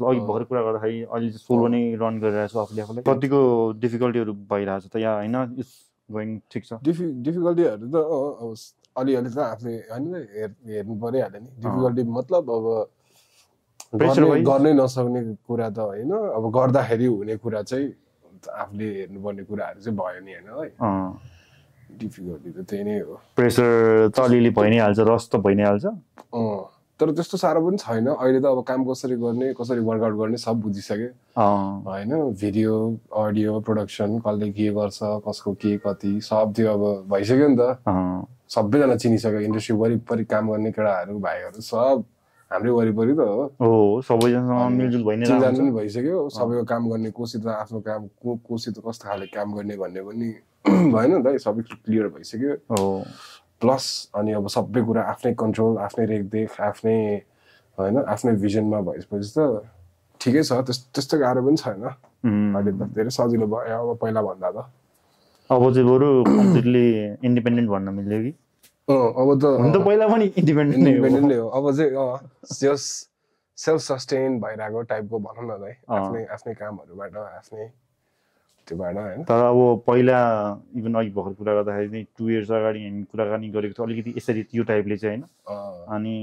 अघि भर्खर कुरा गर्दाखेरि अहिले चाहिँ सोलो नै रन गरिरहेको छु आफूले आफूलाई कतिको डिफिकल्टीहरू भइरहेको छ त या होइन इट्स गोइङ ठिक छ डिफिकल्टीहरू त अब अलिअलि त आफूले होइन हेर्नु परिहाल्यो नि डिफिकल्टी मतलब अब गर्नै नसक्ने कुरा त होइन अब गर्दाखेरि हुने कुरा चाहिँ आफूले हेर्नुपर्ने कुराहरू चाहिँ भयो नि होइन है डिफिकल्टी त त्यही नै हो प्रेसर त अलिअलि भइ नै हाल्छ रस त भइ नै हाल्छ तर त्यस्तो साह्रो पनि छैन अहिले त अब काम कसरी गर्ने कसरी वर्कआउट गर्ने सब बुझिसक्यो होइन भिडियो अडियो प्रोडक्सन कसले के गर्छ कसको के कति सब त्यो अब भइसक्यो नि त सबैजना चिनिसक्यो इन्डस्ट्री वरिपरि काम गर्ने केटाहरू भाइहरू सब हाम्रै वरिपरि त हो सबैजनासँग मिलजुल भइ नै चिनजान पनि भइसक्यो सबैको काम गर्ने कोसित आफ्नो काम कोसित कस्तो खाले काम गर्ने भन्ने पनि भएन नि त सबै क्लियर भइसक्यो प्लस अनि अब सबै कुरा आफ्नै कन्ट्रोल आफ्नै रेखदेख आफ्नै होइन आफ्नै भिजनमा भएपछि त ठिकै छ त्यस्तो गाह्रो पनि छैन अहिले त धेरै सजिलो भयो अब पहिला भन्दा त अब चाहिँ बरु कम्प्लिटली इन्डिपेन्डेन्ट भन्न मिल्यो कि अब त हुन त पहिला पनि इन्डिपेन्डेन्ट नै हो अब चाहिँ जस सेल्फ सस्टेन भइरहेको टाइपको भनौँ न है आफ्नै कामहरूबाट आफ्नै तर अब पहिला इभन अघि भर्खर कुरा गर्दाखेरि 2 इयर्स अगाडि हामी कुराकानी गरेको थियो अलिकति यसरी यो टाइपले चाहिँ होइन अनि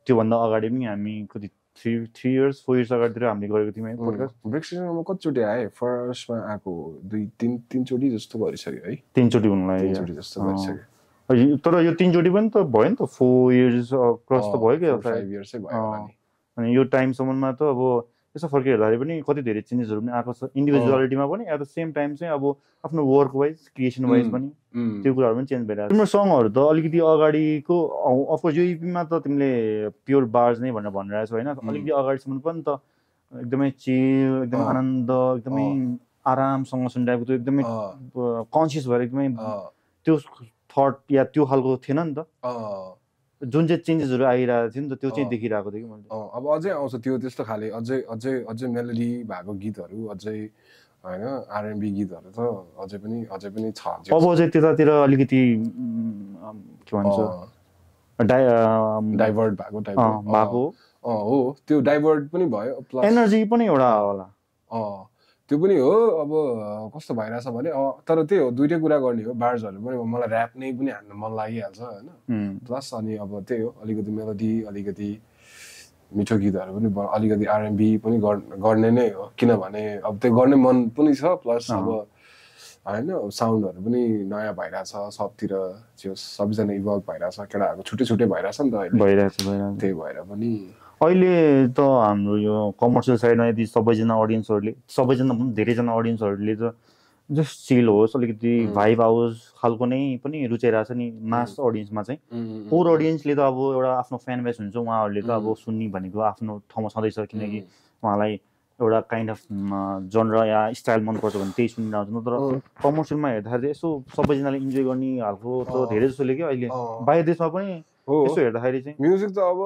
त्योभन्दा अगाडि पनि हामी कति 3 इयर्स 4 इयर्स अगाडितिर हामीले गरेको थियौँ पोडकास्ट ब्रेक्समा कतिचोटि आएँ फर्स्टमा आएको 2-3 चोटि जस्तो गरिसक्यो है 3 चोटि हुनुलाई 3 चोटि जस्तो गरिसक्यो तर यो 3 चोटि पनि त भयो नि त 4 इयर्स क्रस त भयो क्या 5 इयर्स भयो अनि यो टाइमसम्ममा त अब यसो फर्केर हेर्दाखेरि पनि कति धेरै चेन्जेसहरू पनि आएको छ इन्डिभिजुअलिटीमा पनि एट द सेम टाइम चाहिँ अब आफ्नो वर्क वाइज क्रिएसन वाइज पनि त्यो कुराहरू पनि चेन्ज भइरहेको छ तिम्रो सङहरू त अलिकति अगाडिको अफकोर्स यो इपीमा त तिमीले प्योर बार्स नै भनेर भनिरहेको छौ होइन अलिकति अगाडिसम्म पनि त एकदमै चिल एकदमै आनन्द एकदमै आरामसँग सुनिरहेको थियो एकदमै कन्सियस भएर एकदमै त्यो थट या त्यो खालको थिएन नि त जुन चाहिँ चेन्जेसहरू आइरहेको थियो नि त त्यो चाहिँ देखिरहेको थियो कि मैले अब अझै आउँछ त्यो त्यस्तो खाले अझै मेलोडी भएको गीतहरू अझै होइन आरएनबी गीतहरू त अझै पनि छ अब चाहिँ त्यतातिर अलिकति के भन्छ डाइभर्ट भएको हो त्यो डाइभर्ट पनि भयो प्लस एनर्जी पनि एउटा होला त्यो पनि हो अब कस्तो भइरहेछ भने तर त्यही हो दुइटै कुरा गर्ने हो बार्सहरू पनि मलाई ऱ्याप नै पनि हान्न मन लागिहाल्छ होइन प्लस अनि अब त्यही हो अलिकति मेलोडी अलिकति मिठो गीतहरू पनि अलिकति आरएनबी पनि गर्ने नै हो किनभने अब त्यो गर्ने मन पनि छ प्लस अब होइन साउन्डहरू पनि नयाँ भइरहेछ सबतिर सबैजना इभल्भ भइरहेछ केटाहरूको छुट्टै भइरहेछ नि त अहिले भइरहेछ त्यही भएर पनि अहिले त हाम्रो यो कमर्सियल साइडमा यदि सबैजना धेरैजना अडियन्सहरूले त जस्ट चिल होस् अलिकति भाइब आओस् खालको नै पनि रुचाइरहेछ नि मास अडियन्समा चाहिँ कोर अडियन्सले त अब एउटा आफ्नो फ्यान बेस हुन्छ उहाँहरूले त अब सुन्ने भनेको आफ्नो ठाउँमा छँदैछ किनकि उहाँलाई एउटा काइन्ड अफ जनर या स्टाइल मनपर्छ भने त्यही सुनेर आउँछ तर कमर्सियलमा हेर्दाखेरि यसो सबैजनाले इन्जोय गर्ने खालको त धेरै जसोले क्या अहिले बाहिर देशमा पनि यसो हेर्दाखेरि चाहिँ म्युजिक त अब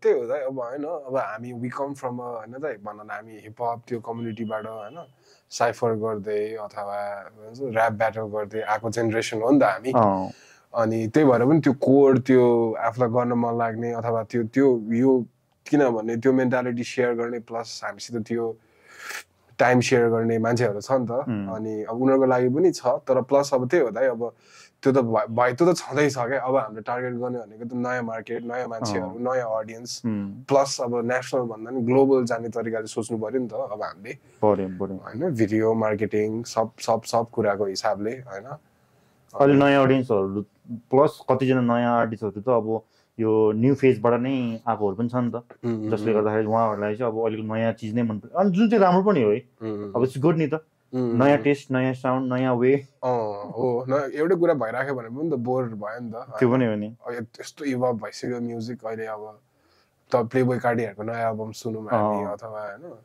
त्यही हो त अब होइन अब हामी वी कम फ्रम होइन त भनौँ न हामी हिपहप त्यो कम्युनिटीबाट होइन साइफर गर्दै अथवा ऱ्याप ब्याटल गर्दै आएको जेनेरेसन हो नि त हामी अनि त्यही भएर पनि त्यो कोड त्यो आफूलाई गर्न मन लाग्ने अथवा त्यो यो किनभने त्यो मेन्टालिटी सेयर गर्ने प्लस हामीसित त्यो टाइम सेयर गर्ने मान्छेहरू छ नि त अनि अब उनीहरूको लागि पनि छ तर प्लस अब त्यही हो त अब त्यो त छँदैछ क्या अब हामीले टार्गेट गर्ने भनेको त नयाँ मार्केट नयाँ मान्छेहरू नयाँ अडियन्स प्लस अब नेसनल भन्दा पनि ग्लोबल जाने तरिकाले सोच्नु पर्यो नि त अब हामीले होइन भिडियो मार्केटिङ सब कुराको हिसाबले होइन अहिले नयाँ अडियन्सहरू प्लस कतिजना नयाँ आर्टिस्टहरू त अब यो न्यू फेजबाट नै आएकोहरू पनि छ नि त जसले गर्दाखेरि उहाँहरूलाई चाहिँ अब अलिक नयाँ चिज नै मन पर्छ अनि जुन चाहिँ राम्रो पनि हो है अब इट्स गुड नि त नयाँ टेस्ट नयाँ साउन्ड नयाँ वे हो एउटै कुरा भइराख्यो भने पनि त बोर भयो नि त त्यो पनि हो नि त्यस्तो इभल्भ भइसक्यो म्युजिक अहिले अब त प्लेबोय कार्डीहरूको नयाँ एल्बम सुनौँ हामी अथवा होइन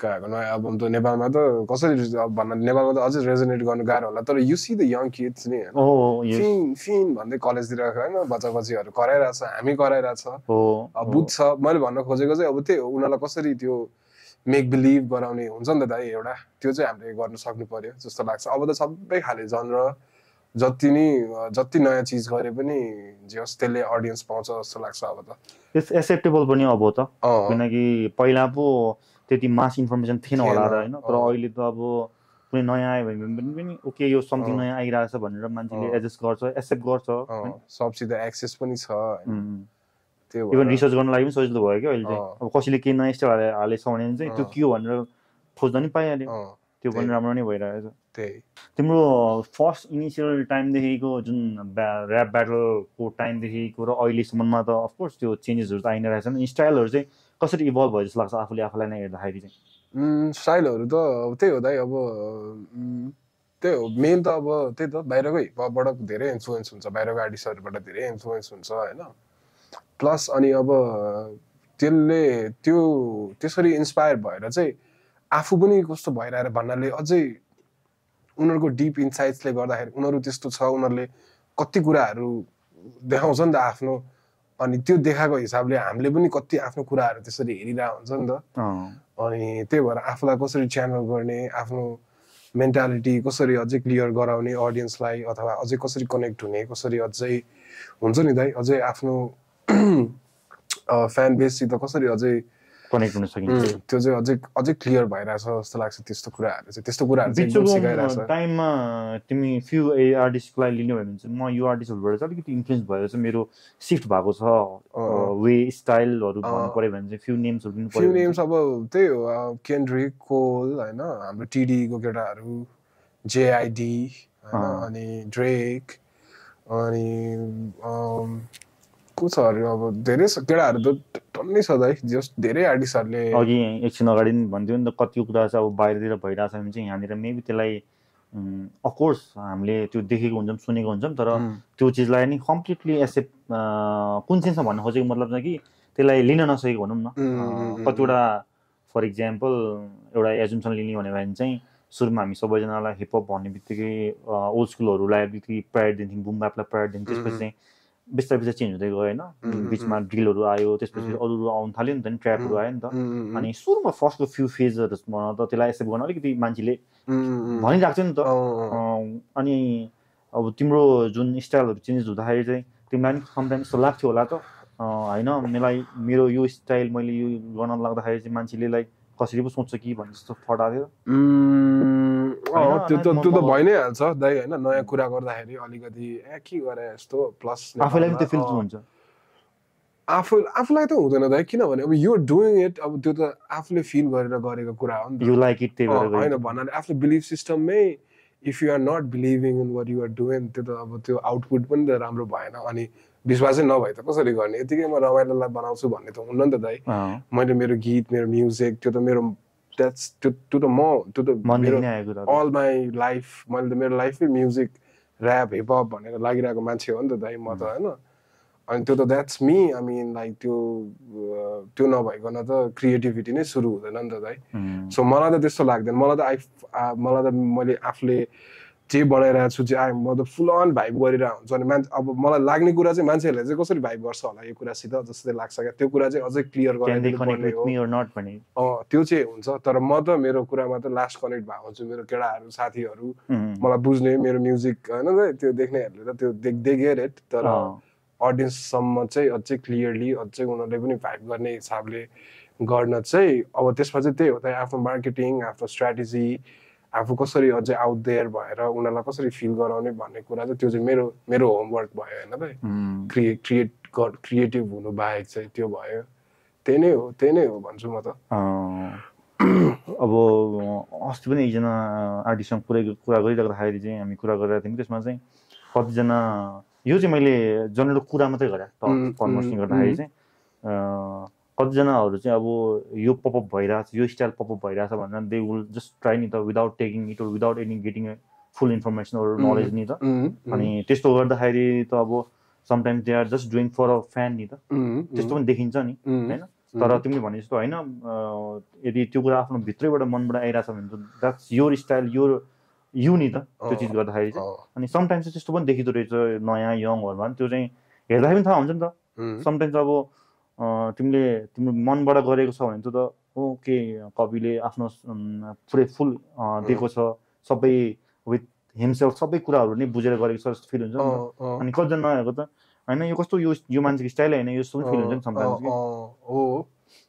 काको नयाँ एल्बम त नेपालमा त कसरी भन्न नेपालमा त अझै रेजोनेट गर्नु गाह्रो होला तर you see the young kids नि फिन भन्दै कलेजतिर होइन बच्चाबच्चीहरू कराइरहेछ हामी कराइरहेछ बुझ्छ मैले भन्न खोजेको चाहिँ अब त्यही हो उनीहरूलाई कसरी त्यो मेक बिलिभ गराउने हुन्छ नि त दाइ एउटा त्यो चाहिँ हामीले गर्न सक्नु पर्यो जस्तो लाग्छ अब त सबै खाले जनर जति नयाँ चिज गरे पनि जे होस् त्यसले अडियन्स पाउँछ जस्तो लाग्छ अब त एक्सेप्टेबल पनि अब त किनकि पहिला पो त्यति मास इन्फर्मेसन थिएन होला र होइन तर अहिले त अब कुनै नयाँ आयो भने पनि ओके यो समथिङ नयाँ आइरहेछ भनेर मान्छेले एडजस्ट गर्छ एक्सेप्ट गर्छ सबसित एक्सेस पनि छ त्यो इभन रिसर्च गर्न लागि पनि सजिलो भयो क्या अहिले चाहिँ अब कसैले केही नयाँ स्टाइल हालेछ भने चाहिँ त्यो के हो भनेर खोज्दा नि पाइहाल्यो त्यो पनि राम्रो नै भइरहेछ तिम्रो फर्स्ट इनिसियल टाइमदेखिको जुन ऱ्याप ब्याटलको टाइमदेखिको र अहिलेसम्ममा त अफकोर्स त्यो चेन्जेसहरू त आइ नै रहेछन् स्टाइलहरू चाहिँ कसरी इभल्भ भयो जस्तो लाग्छ आफूले आफूलाई नै हेर्दाखेरि चाहिँ स्टाइलहरू त त्यही हो दाइ अब त्यही हो मेन त अब त्यही त बाहिरको हिपहपबाट धेरै इन्फ्लुएन्स हुन्छ बाहिरको आर्टिस्टहरूबाट धेरै इन्फ्लुएन्स हुन्छ होइन प्लस अनि अब त्यसले त्यो त्यसरी इन्सपायर भएर चाहिँ आफू पनि कस्तो भइरहेर भन्नाले अझै उनीहरूको डिप इन्साइट्सले गर्दाखेरि उनीहरू त्यस्तो छ उनीहरूले कति कुराहरू देखाउँछ नि त आफ्नो अनि त्यो देखाएको हिसाबले हामीले पनि कति आफ्नो कुराहरू त्यसरी हेरिरहेको हुन्छ नि त अनि त्यही भएर आफूलाई कसरी च्यानल गर्ने आफ्नो मेन्टालिटी कसरी अझै क्लियर गराउने अडियन्सलाई अथवा अझै कसरी कनेक्ट हुने कसरी अझै हुन्छ नि दाइ अझै आफ्नो फ्यान बेससित कसरी अझै कनेक्ट हुन सकिन्छ त्यो चाहिँ अझै क्लियर भइरहेछ जस्तो लाग्छ त्यस्तो कुराहरू चाहिँ एकदम सिकाइरहेछ टाइममा तिमी फ्यु आर्टिस्टलाई लिने भयो भने चाहिँ म यो आर्टिस्टहरूबाट चाहिँ अलिकति इन्फ्लुएन्स भएर चाहिँ मेरो सिफ्ट भएको छ वे स्टाइलहरू भन्नु पर्यो भने चाहिँ फ्यु नेम्सहरू लिनु पर्यो फ्यु नेम्स अब त्यही हो केन्ड्रिक कोल होइन हाम्रो टिडीको केटाहरू जेआइडी अनि ड्रेक अनि को छ अरे अब धेरै केटाहरू त टन्नै छ दाइ जस्ट धेरै आर्टिस्टहरूले अघि एकछिन अगाडि नि भन्थ्यो नि त कति कुरा चाहिँ अब बाहिरतिर भइरहेछ भने चाहिँ यहाँनिर मेबी त्यसलाई अफकोर्स हामीले त्यो देखेको हुन्छौँ सुनेको हुन्छौँ तर त्यो चिजलाई नि कम्प्लिटली एक्सेप्ट कुन सेन्समा भन्न खोजेको मतलब चाहिँ कि त्यसलाई लिन नसकेको भनौँ न कतिवटा फर इक्जाम्पल एउटा एजुम्सन लिने भने चाहिँ सुरुमा हामी सबैजनालाई हिपहप भन्ने बित्तिकै ओल्ड स्कुलहरूलाई अलिकति प्रायोरिटी दिन्थ्यौँ बुम ब्यापलाई प्रायोरिटी दिन्थ्यौँ त्यसपछि चाहिँ बिस्तारै बिस्तारै चेन्ज हुँदै गयो होइन बिचमा ड्रिलहरू आयो त्यसपछि अरू आउनु थाल्यो नि त नि ट्र्यापहरू आयो नि त अनि सुरुमा फर्स्टको फ्यु फेजहरूमा त त्यसलाई एक्सेप्ट गर्न अलिकति मान्छेले भनिरहेको थियो नि त अनि अब तिम्रो जुन स्टाइलहरू चेन्जेस हुँदाखेरि चाहिँ तिमीलाई पनि समटाइम्स यस्तो लाग्थ्यो होला त होइन मेरो यो स्टाइल मैले यो गर्न लाग्दाखेरि चाहिँ मान्छेले लाइक कसरी पो सोच्छ कि भन्ने जस्तो फटाएको थियो त्यो त भइ नै हाल्छ दाइ होइन नयाँ कुरा गर्दाखेरि अलिकति के गरे यस्तो प्लस आफूलाई पनि त्यो फिल हुन्छ आफूलाई त हुँदैन दाइ किनभने अब यु डुइङ इट अब त्यो त आफूले फिल गरेर गरेको कुरा हो नि त यु लाइक इट त्यही भएर होइन भन्नाले आफ्नो बिलिफ सिस्टममै if you are not believing in what you are doing त्यो त अब त्यो आउटपुट पनि त राम्रो भएन अनि विश्वासै नभए त कसरी गर्ने यतिकै म रमाइलोलाई बनाउँछु भन्ने त हुन्न नि त दाइ मैले मेरो गीत मेरो म्युजिक त्यो त मेरो त्यो त मेरो अल माई लाइफ मैले त मेरो लाइफै म्युजिक ऱ्याप हिपहप भनेर लागिरहेको मान्छे हो नि त दाइ म त होइन अनि त्यो त that's me I mean like त्यो नभइकन त क्रिएटिभिटी नै सुरु हुँदैन नि त दाइ सो मलाई त त्यस्तो लाग्दैन मलाई त मैले आफूले जे बनाइरहेको छु चाहिँ म त फुल अन भाइब गरिरहेको हुन्छ अनि मान्छे अब मलाई लाग्ने कुरा चाहिँ मान्छेहरूले चाहिँ कसरी भाइब गर्छ होला यो कुरासित जस्तै लाग्छ क्या त्यो कुरा चाहिँ अझै क्लियर गराइदिनुपर्ने हो त्यो चाहिँ हुन्छ तर म त मेरो कुरामा त लास्ट कनेक्ट भएको हुन्छु मेरो केटाहरू साथीहरू मलाई बुझ्ने मेरो म्युजिक होइन त्यो देख्नेहरूले त त्यो दे गेट इट तर अडियन्ससम्म चाहिँ अझै क्लियरली अझै उनीहरूले पनि भाइब गर्ने हिसाबले गर्न चाहिँ अब त्यसमा चाहिँ त्यही हो त आफ्नो मार्केटिङ आफ्नो स्ट्राटेजी आफू कसरी अझै आउट देयर भएर उनीहरूलाई कसरी फिल गराउने भन्ने कुरा चाहिँ त्यो चाहिँ मेरो होमवर्क भयो होइन त क्रिएटिभ हुनु बाहेक चाहिँ त्यो भयो त्यही नै हो भन्छु म त अब अस्ति पनि एकजना आर्टिस्टसँग कुरा गरिराख्दाखेरि चाहिँ हामी कुरा गरिरहेको थियौँ त्यसमा चाहिँ कतिजना यो चाहिँ मैले जनरल कुरा मात्रै गरेँ कन्भर्सेसन गर्दाखेरि चाहिँ कतिजनाहरू चाहिँ अब यो पपअप भइरहेछ यो स्टाइल पपअप भइरहेछ भनेर दे विल जस्ट ट्राई नि त without taking it or without any getting full information or knowledge नि त अनि त्यस्तो गर्दाखेरि त अब sometimes they are just doing for a fan नि त त्यस्तो पनि देखिन्छ नि होइन तर तिमीले भने जस्तो होइन यदि त्यो कुरा आफ्नो भित्रैबाट मनबाट आइरहेछ भने त द्याट्स योर स्टाइल यु नि त त्यो चिज गर्दाखेरि चाहिँ अनि समटाइम्स चाहिँ त्यस्तो पनि देखिँदो रहेछ नयाँ यङहरूमा त्यो चाहिँ हेर्दाखेरि पनि थाहा हुन्छ नि त समटाइम्स अब तिम्रो मनबाट गरेको छ भने त ओके कविले आफ्नो पुरै फुल दिएको छ सबै विथ हिमसेल्फ सबै कुराहरू नै बुझेर गरेको छ जस्तो फिल हुन्छ नि अनि कतिजना नआएको त होइन यो कस्तो यो मान्छेको स्टाइल होइन यो यस्तो फिल हुन्छ नि समटाइम्स हो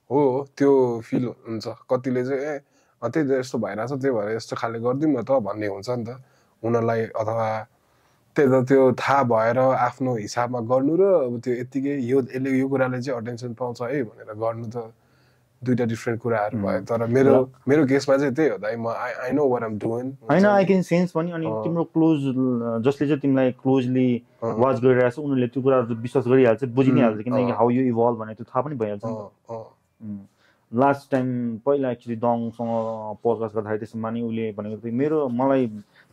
हो त्यो फिल हुन्छ कतिले चाहिँ त्यही यस्तो भइरहेछ त्यही भएर यस्तो खाले गरिदिउँ न त भन्ने हुन्छ नि त उनीहरूलाई अथवा त्यही त त्यो थाहा भएर आफ्नो हिसाबमा गर्नु र अब त्यो यत्तिकै यसले यो कुराले चाहिँ अटेन्सन पाउँछ है भनेर गर्नु त दुईटा डिफ्रेन्ट कुराहरू भयो तर मेरो केसमा चाहिँ त्यही हो दाइ म I know what am doing होइन आई क्यान सेन्स पनि अनि तिम्रो क्लोज जसले चाहिँ तिमीलाई क्लोजली वाच गरिरहेको छ उनीहरूले त्यो कुराहरू विश्वास गरिहाल्छ बुझि नै हाल्छ किनकि हाउ यु इभल्भ भनेर त्यो थाहा पनि भइहाल्छ नि लास्ट टाइम पहिला एक्चुली दङसँग पडकास्ट गर्दाखेरि त्यसमा नि उसले भनेको थियो मेरो मलाई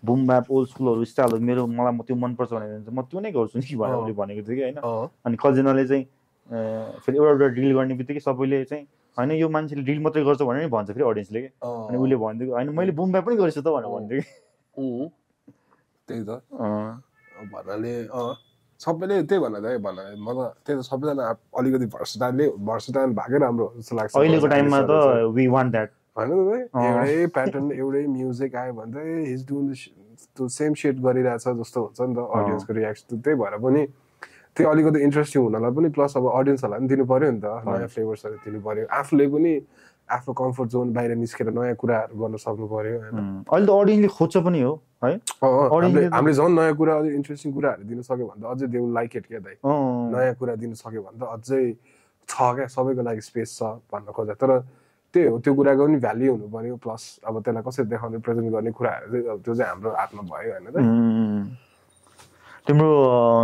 बुम ब्याप ओल्ड स्कुलहरू स्टाइलहरू मलाई त्यो मनपर्छ भनेर म त्यो नै गर्छु नि भनेर उसले भनेको थियो कि होइन अनि कतिजनाले चाहिँ फेरि एउटा डिल गर्ने बित्तिकै सबैले चाहिँ होइन यो मान्छेले डिल मात्रै गर्छ भनेर नि भन्छ फेरि अडियन्सले कि अनि उसले भन्थ्यो होइन मैले बुम ब्याप पनि गरेछु त भनेर भन्थ्यो कि त्यही त भन्नाले सबैले त्यही भन्नाले म त त्यही त सबैजना अलिकति भर्सटाइल भएकै राम्रो जस्तो लाग्छ अहिलेको टाइममा त वी वान्ट द्याट होइन एउटै प्याटर्न एउटै म्युजिक आयो भने चाहिँ हिज डुइङ त्यो सेम सेट गरिरहेछ जस्तो हुन्छ नि त अडियन्सको रियाक्सन त्यही भएर पनि त्यो अलिकति इन्ट्रेस्टिङ हुनलाई पनि प्लस अब अडियन्सहरूलाई पनि दिनु पर्यो नि त नयाँ फ्लेभर्सहरू दिनु पर्यो आफूले पनि आफ्नो कम्फर्ट जोन बाहिर निस्केर नयाँ कुराहरू गर्न सक्नु पर्यो होइन अहिले त अडियन्सले खोज्छ पनि हो है हामीले झन् नयाँ कुरा अझै इन्ट्रेस्टिङ कुराहरू दिन सक्यो भने त अझै दे विल लाइक इट क्या दाइ नयाँ कुरा दिन सक्यो भने त अझै छ क्या सबैको लागि स्पेस छ भन्न खोज्दा तर त्यही हो त्यो कुराको पनि भ्याल्यु हुनु पर्यो प्लस अब त्यसलाई कसरी देखाउने प्रेजेन्ट गर्ने कुराहरू चाहिँ त्यो चाहिँ हाम्रो हातमा भयो होइन त तिम्रो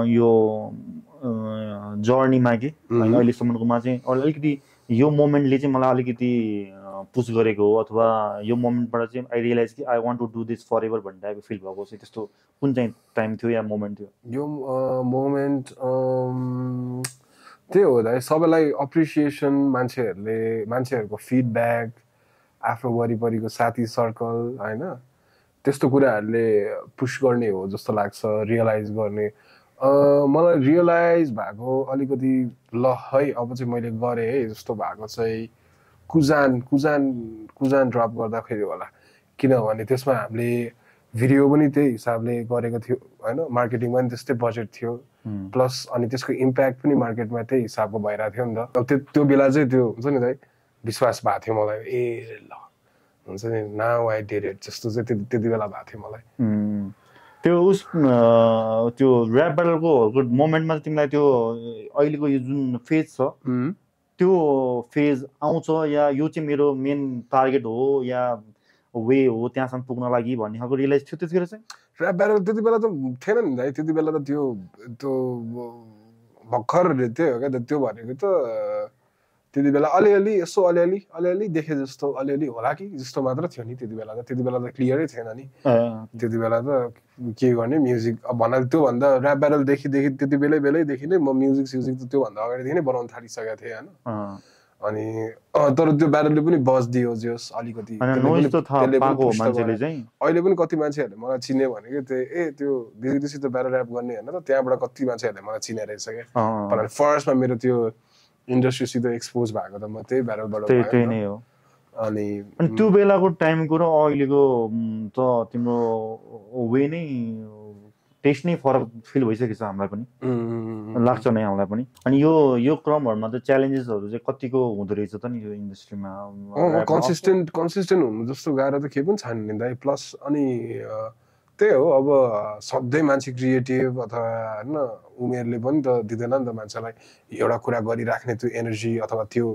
यो जर्नीमा कि अहिलेसम्मकोमा चाहिँ अलिकति यो मोमेन्टले चाहिँ मलाई अलिकति पुस गरेको हो अथवा यो मोमेन्टबाट चाहिँ आई रियलाइज कि I want to do this forever भन्ने टाइपको फिल भएको चाहिँ त्यस्तो कुन चाहिँ टाइम थियो या मोमेन्ट थियो यो मोमेन्ट त्यही हो दाइ सबैलाई अप्रिसिएसन मान्छेहरूको फिडब्याक आफ्नो वरिपरिको साथी सर्कल होइन त्यस्तो कुराहरूले पुस गर्ने हो जस्तो लाग्छ रियलाइज गर्ने मलाई रियलाइज भएको अलिकति ल है अब चाहिँ मैले गरेँ है जस्तो भएको चाहिँ कुजान ड्रप गर्दाखेरि होला किनभने त्यसमा हामीले भिडियो पनि त्यही हिसाबले गरेको थियो होइन मार्केटिङमा पनि त्यस्तै बजेट थियो प्लस अनि त्यसको इम्प्याक्ट पनि मार्केटमा त्यही हिसाबको भइरहेको थियो नि त अब त्यो बेला चाहिँ त्यो हुन्छ नि दाइ विश्वास भएको थियो मलाई ए ल हुन्छ नि नाउ आई डिड इट जस्तो चाहिँ त्यति बेला भएको थियो मलाई त्यो ऱ्याप ब्याटलको मोमेन्टमा तिमीलाई त्यो अहिलेको यो जुन फेज छ त्यो फेज आउँछ या यो चाहिँ मेरो मेन टार्गेट हो या वे हो त्यहाँसम्म पुग्न लागि भन्ने खालको रियलाइज थियो त्यतिखेर चाहिँ ऱ्याप ब्याटल त्यति बेला त थिएन नि दाइ त्यति बेला त त्यो भर्खर त्यही हो क्या त्यो भनेको त त्यति बेला अलिअलि देखे जस्तो अलिअलि होला कि जस्तो मात्र थियो नि त्यति बेला त क्लियरै थिएन नि त्यति बेला त के गर्ने म्युजिक अब भन्नाले त्योभन्दा ऱ्याप ब्याटल देखि त्यति बेलैदेखि नै म म्युजिक त त्योभन्दा अगाडिदेखि नै बनाउन थालिसकेको थिएँ होइन अनि तर त्यो ब्याटलले पनि बज दियो जोस् अलिकति अहिले पनि कति मान्छेहरूले मलाई चिने भनेको त्यो बिजिसित ब्याटल ऱ्याप गर्ने होइन त त्यहाँबाट कति मान्छेहरूले मलाई चिने रहेछ क्या फर्स्टमा मेरो त्यो इन्डस्ट्रीसित एक्सपोज भएको त म त्यही ब्याटलबाट त्यही नै हो अनि त्यो बेलाको टाइमको र अहिलेको त तिम्रो वे नै टेस्ट नै फरक फिल भइसकेको छ हामीलाई पनि लाग्छ नै हामीलाई पनि अनि यो क्रमहरुमा त च्यालेन्जेसहरु चाहिँ कतिको हुँदो रहेछ त नि यो इन्डस्ट्रीमा कन्सिस्टेन्ट हुनु जस्तो गाह्रो त के पनि छैन नि दाइ प्लस अनि त्यही हो अब सधैँ मान्छे क्रिएटिभ अथवा हैन उमेरले पनि त दिदैन नि त मान्छेलाई एउटा कुरा गरिराख्ने त्यो एनर्जी अथवा त्यो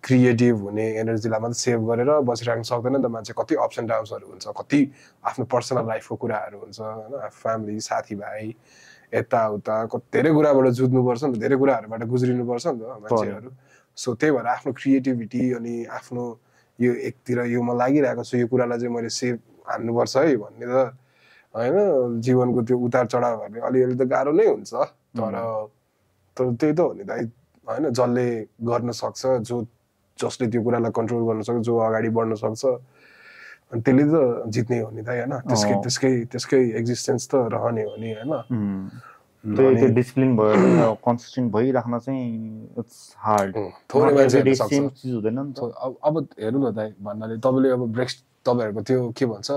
क्रिएटिभ हुने एनर्जीलाई मात्रै सेभ गरेर बसिराख्न सक्दैन नि त मान्छे कति अप्स एन्ड डाउन्सहरु हुन्छ कति आफ्नो पर्सनल लाइफको कुराहरु हुन्छ हैन फ्यामिली साथीभाइ यताउता धेरै कुराबाट जुझ्नुपर्छ नि त धेरै कुराहरुबाट गुज्रिनुपर्छ नि त मान्छेहरु सो त्यही भएर आफ्नो क्रिएटिभिटी अनि आफ्नो यो एकतिर यो म लागिरहेको छु यो कुरालाई चाहिँ मैले सेभ हान्नुपर्छ है भन्ने त हैन जीवनको त्यो उतार चढावहरुले अलिअलि त गाह्रो नै हुन्छ तर त्यही त हो नि दाइ हैन जसले गर्न सक्छ जसले त्यो कुरालाई कन्ट्रोल गर्न सक्छ जो अगाडि बढ्न सक्छ अनि त्यसले त जित्ने हो नि दाइ हैन त्यसकै एक्जिस्टेन्स त रहने हो नि हैन त्यो डिसिप्लिन भयो कन्सिस्टेन्ट भइराख्न चाहिँ इट्स हार्ड थोरै मान्छेले सक्छ सेम चीज हुँदैन नि त अब हेर्नु न दाइ भन्नाले तपाईले अब ब्रेक्स तपाईहरुको त्यो के भन्छ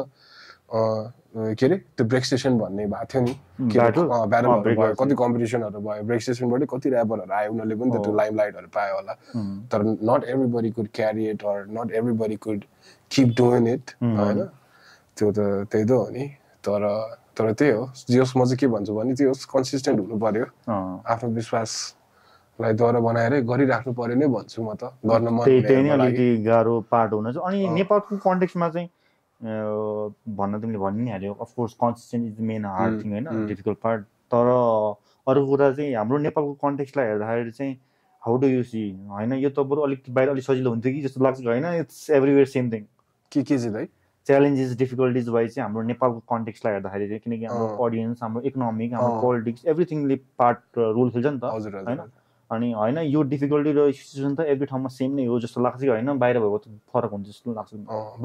के अरे त्यो ब्रेक स्टेसन भन्ने भएको थियो नि ब्याटलहरू भयो कति कम्पिटिसनहरू भयो ब्रेक स्टेसनबाटै कति ऱ्यापरहरू आयो उनीहरूले पनि त त्यो लाइमलाइटहरू पायो होला तर not everybody could carry it or not everybody could keep doing it होइन त्यो त त्यही त हो नि तर त्यही हो जस म चाहिँ के भन्छु भने त्यो कन्सिस्टेन्ट हुनु पर्यो आफ्नो विश्वासलाई द्वारा बनाएरै गरिराख्नु पर्यो नै भन्छु म त गर्न मन त्यही नै अलिकति गाह्रो पार्ट हुन चाहिँ अनि नेपालको कन्टेक्स्टमा चाहिँ भन्न तिमीले भनि नै हाल्यो of course consistent is the main hard thing होइन डिफिकल्ट पार्ट तर अरू कुरा चाहिँ हाम्रो नेपालको कन्टेक्स्टलाई हेर्दाखेरि चाहिँ हाउ डु यु सी होइन यो त बरु अलिक बाहिर अलिक सजिलो हुन्थ्यो कि जस्तो लाग्छ होइन इट्स एभ्रिवेयर सेम थिङ के चाहिँ भाइ च्यालेन्जेस डिफिकल्टिज वाइज चाहिँ हाम्रो नेपालको कन्टेक्स्टलाई हेर्दाखेरि चाहिँ किनकि हाम्रो अडियन्स हाम्रो इकोनोमिक हाम्रो पोलिटिक्स एभ्रिथिङले पार्ट रोल खेल्छ नि त होइन अनि होइन यो डिफिकल्टी र सिचुएसन त एभ्री ठाउँमा सेम नै हो जस्तो लाग्छ कि होइन बाहिर भएको त फरक हुन्छ जस्तो लाग्छ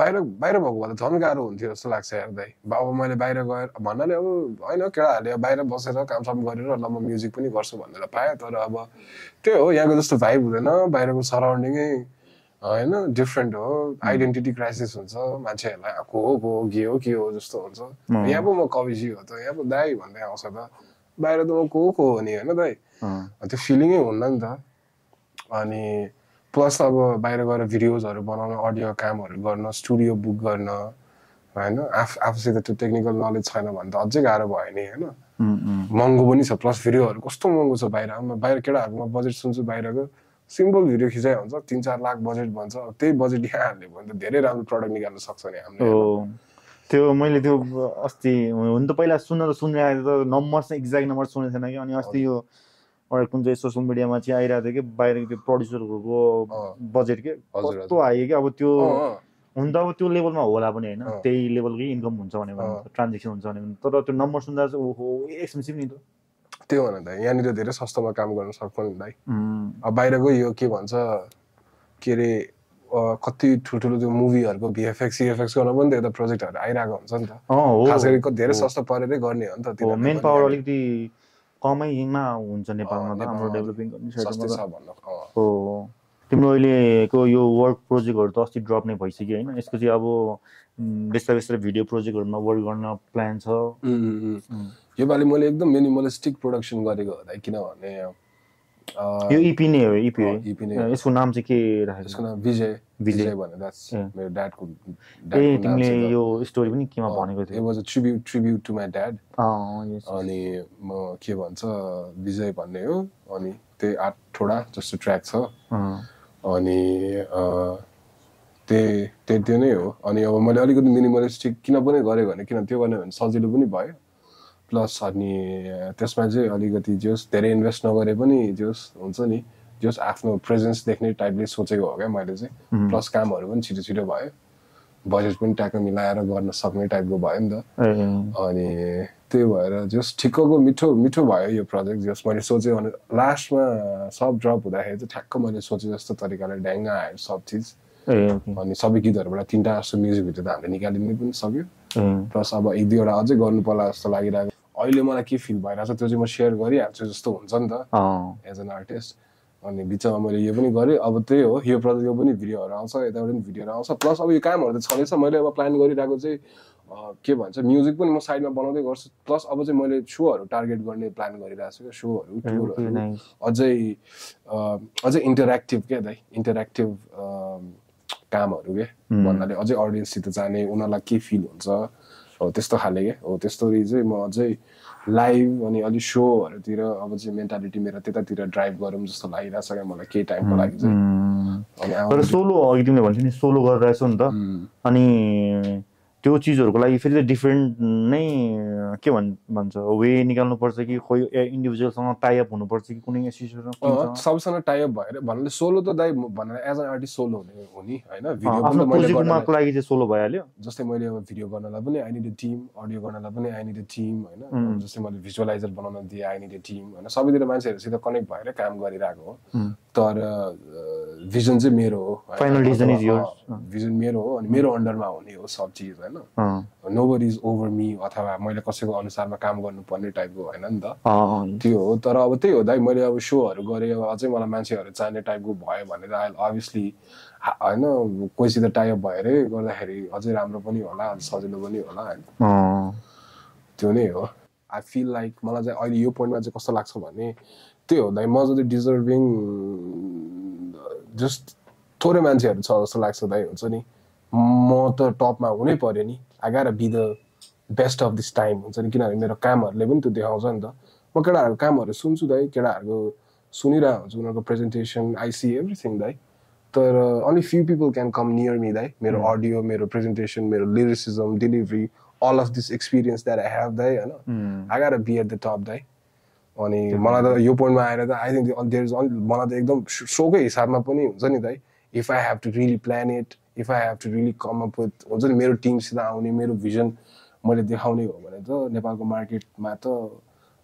बाहिर भएको भए त झन् गाह्रो हुन्थ्यो जस्तो लाग्छ हेर्दै अब मैले बाहिर गएर भन्नाले अब होइन केटाहरूले बाहिर बसेर कामसाम गरेर ल म म्युजिक पनि गर्छु भनेर पाएँ तर अब त्यही हो यहाँको जस्तो भाइब हुँदैन बाहिरको सराउन्डिङै होइन डिफ्रेन्ट हो आइडेन्टिटी क्राइसिस हुन्छ मान्छेहरूलाई को के हो जस्तो हुन्छ यहाँ पो म कविजी हो त यहाँ पो दाई भन्दै आउँछ त बाहिर त म को हो नि होइन दाई त्यो फिलिङै हुन्न नि त अनि प्लस अब बाहिर गएर भिडियोजहरू बनाउन अडियो कामहरू गर्न स्टुडियो बुक गर्न होइन आफूसित त्यो टेक्निकल नलेज छैन भने त अझै गाह्रो भयो नि होइन महँगो पनि छ प्लस भिडियोहरू कस्तो महँगो छ बाहिर केटाहरूमा बजेट सुन्छु बाहिरको सिम्पल भिडियो खिचाइ हुन्छ 3-4 लाख बजेट भन्छ त्यही बजेट यहाँ हाल्यो भने त धेरै राम्रो प्रडक्ट निकाल्न सक्छ नि हामीले त्यो मैले त्यो अस्ति हुन त पहिला सुनिरहेको त नम्बर चाहिँ एक्ज्याक्ट नम्बर सुनेको थिएन कि अनि अस्ति यो एउटा कुन चाहिँ सोसियल मिडियामा चाहिँ आइरहेको थियो कि बाहिरको त्यो प्रड्युसरहरूको बजेट के कस्तो आयो कि अब त्यो हुन त अब त्यो लेभलमा होला पनि होइन त्यही लेभलकै इन्कम हुन्छ भने ट्रान्जेक्सन हुन्छ भने तर त्यो नम्बर सुन्दा चाहिँ ओहो एक्सपेन्सिभ नि त त्यो हो त यहाँनिर धेरै सस्तोमा काम गर्न सक्छ नि दाइ अब बाहिरको यो के भन्छ के अरे कति ठुल्ठुलो त्यो मुभीहरूको भिएफएक्स सिएफएक्स गर्न पनि त यता प्रोजेक्टहरू आइरहेको हुन्छ नि त खास गरी धेरै सस्तो परेरै गर्ने हो नि त त्यो मेन पावर अलिकति कमैमा हुन्छ नेपालमा त हाम्रो डेभलपिङ कन्ट्रीमा हो तिम्रो अहिलेको यो वर्क प्रोजेक्टहरू त अस्ति ड्रप नै भइसक्यो होइन यसको चाहिँ अब बिस्तारै भिडियो प्रोजेक्टहरूमा वर्क गर्न प्लान छ योपालि मैले एकदम मिनिमलिस्टिक प्रोडक्सन गरेको हो किनभने यो इपी नै हो इपी नै यसको नाम चाहिँ के राखेको यसको नाम विजय भनेर मेरो ड्याडको तिमीले यो स्टोरी पनि केमा भनेको थियो it was a tribute to my dad अनि म के भन्छ विजय भन्ने हो अनि त्यही 8 जस्तो ट्र्याक छ अनि त्यो नै हो अनि अब मैले अलिकति मिनिमलिस्टिक किन पनि गरेँ भने किन त्यो गर्ने भने सजिलो पनि भयो प्लस अनि त्यसमा चाहिँ अलिकति जोस् धेरै इन्भेस्ट नगरे पनि जोस् हुन्छ नि जोस् आफ्नो प्रेजेन्स देख्ने टाइपले सोचेको हो क्या मैले चाहिँ प्लस कामहरू पनि छिटो छिटो भयो बजेट पनि ट्याक्क मिलाएर गर्न सक्ने टाइपको भयो नि त अनि त्यही भएर जोस् ठिक्कको मिठो भयो यो प्रोजेक्ट जोस् मैले सोचेँ भने लास्टमा सब ड्रप हुँदाखेरि चाहिँ ठ्याक्क मैले सोचे जस्तो तरिकाले ड्याङ्ग आयो सब चिज अनि सबै गीतहरूबाट 3टा जस्तो म्युजिक भिडियो त हामीले निकालिदिनु पनि सक्यो प्लस अब 1-2वटा अझै गर्नु पर्ला जस्तो लागिरहेको अहिले मलाई के फिल भइरहेको छ त्यो चाहिँ म सेयर गरिहाल्छु जस्तो हुन्छ नि त एज एन आर्टिस्ट अनि बिचमा मैले यो पनि गरेँ अब त्यही हो यो प्रोजेक्ट यो पनि भिडियोहरू आउँछ यताबाट पनि भिडियोहरू आउँछ प्लस अब यो कामहरू त छँदैछ मैले अब प्लान गरिरहेको चाहिँ के भन्छ म्युजिक पनि म साइडमा बनाउँदै गर्छु प्लस अब चाहिँ मैले सोहरू टार्गेट गर्ने प्लान गरिरहेको छु क्या सोहरू टुरहरू अझै इन्टरेक्टिभ क्या दाइ इन्टरेक्टिभ कामहरू के भन्नाले अझै अडियन्ससित जाने उनीहरूलाई के फिल हुन्छ हो त्यस्तो खाले के हो त्यस्तो चाहिँ म अझै लाइभ अनि अलिक सोहरूतिर अब चाहिँ मेन्टालिटी मेरो त्यतातिर ड्राइभ गरौँ जस्तो लागिरहेको छ क्या मलाई केही टाइमको लागि चाहिँ तर सोलो अघि तिमीले भन्थ्यौ नि सोलो गरिरहेछौ नि त अनि त्यो चिजहरूको लागि फेरि डिफ्रेन्ट नै के भन्छ वे निकाल्नुपर्छ कि कोही इन्डिभिजुअलसँग टाइअप हुनुपर्छ कि कुनै एसोसिएसन सबैसँग टाइअप भएर भन्नाले सोलो त दाइ भनेर एज अन आर्टिस्ट सोलो हुने नि होइन भिडियो आफ्नो प्रोजेक्टको लागि चाहिँ सोलो भइहाल्यो जस्तै मैले अब भिडियो गर्नलाई पनि I need a team audio गर्नलाई पनि आई निड अ टिम होइन जस्तै मैले भिजुअलाइजर बनाउन दिएँ आई निड अ टिम होइन सबैतिर मान्छेहरूसित कनेक्ट भएर काम गरिरहेको हो तर भिजन चाहिँ मेरो हो, final decision is yours, vision मेरो हो अनि मेरो अन्डरमा हुने हो सब चिज होइन, नोबडी इज ओभर मी अथवा मैले कसैको अनुसारमा काम गर्नुपर्ने टाइपको होइन नि त त्यो हो। तर अब त्यही हो दाइ, मैले अब सोहरू गरेँ, अब अझै मलाई मान्छेहरू चाहिने टाइपको भयो भने त अभियसली होइन कोहीसित टाइप भएरै गर्दाखेरि अझै राम्रो पनि होला, अझै सजिलो पनि होला होइन, त्यो नै हो। आई फिल लाइक मलाई चाहिँ अहिले यो पोइन्टमा चाहिँ कस्तो लाग्छ भने त्यही हो दाइ, म जति डिजर्भिङ जस्ट थोरै मान्छेहरू छ जस्तो लाग्छ दाइ, हुन्छ नि म त टपमा हुनै पर्यो नि, I got be the best of this time, हुन्छ नि, किनभने मेरो कामहरूले पनि त्यो देखाउँछ नि त। म केटाहरूको कामहरू सुन्छु दाइ, केटाहरूको सुनिरहेको हुन्छु, उनीहरूको प्रेजेन्टेसन आई सी एभ्रिथिङ दाइ, तर only few people can come near me दाइ, मेरो अडियो, मेरो प्रेजेन्टेसन, मेरो lyricism, delivery, all of this experience that I have दाइ होइन, I gotta be at the top दाइ। अनि मलाई त यो पोइन्टमा आएर त आई थिङ्क देयर इज मलाई त एकदम सोकै हिसाबमा पनि हुन्छ नि दाइ, if I have to really plan it, if I have to really come up with, हुन्छ नि, मेरो टिमसित आउने, मेरो भिजन मैले देखाउने हो भने त नेपालको मार्केटमा त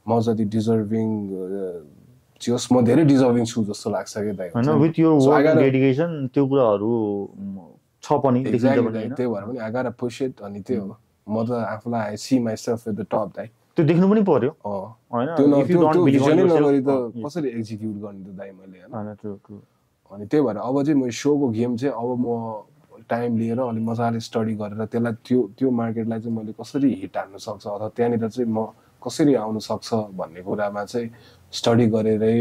म जति डिजर्भिङ जस म धेरै डिजर्भिङ छु जस्तो लाग्छ कि दाइ होइन, विथ यो वर्क डेडिकेसन त्यो कुराहरू छ पनि देखिन्छ पनि, त्यही भएर पनि आई गाट पुश इट। अनि त्यो हो, म त आफूलाई I see myself at the top दाइ, त्यो देख्नु पनि पर्यो होइन, त्यो भिजनै नगरी त कसरी एक्जिक्युट गर्ने त दाइ मैले होइन। अनि त्यही भएर अब चाहिँ म सोको गेम चाहिँ अब म टाइम लिएर अलिक मजाले स्टडी गरेर त्यसलाई त्यो मार्केटलाई चाहिँ मैले कसरी हिट हान्नु सक्छ अथवा त्यहाँनिर चाहिँ म कसरी आउनु सक्छ भन्ने कुरामा चाहिँ स्टडी गरेरै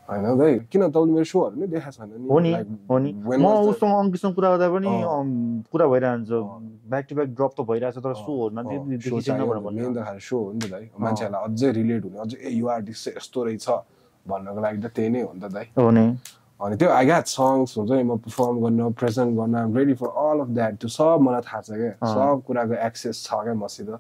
होइन दाइ, किन तपाईँले मेरो सोहरू नै देखाएको छैन नि। हो नि म उसँग अङ्किसँग कुरा गर्दा पनि कुरा भइरहन्छ, ब्याक टु ब्याक ड्रप त भइरहेछ, तर सोहरूमा मेन त खालि सो हो नि त दाइ, मान्छेहरूलाई अझै रिलेट हुने, अझै यो आर्टिस्ट चाहिँ यस्तो रहेछ भन्नको लागि त त्यही नै हो नि त दाइ। अनि त्यो आई ग्याट सङ्ग्स हुन्छ नि, म पर्फर्म गर्न, प्रेजेन्ट गर्न, I'm ready for all of that, त्यो सब मलाई थाहा छ क्या, सब कुराको एक्सेस छ क्या मसित।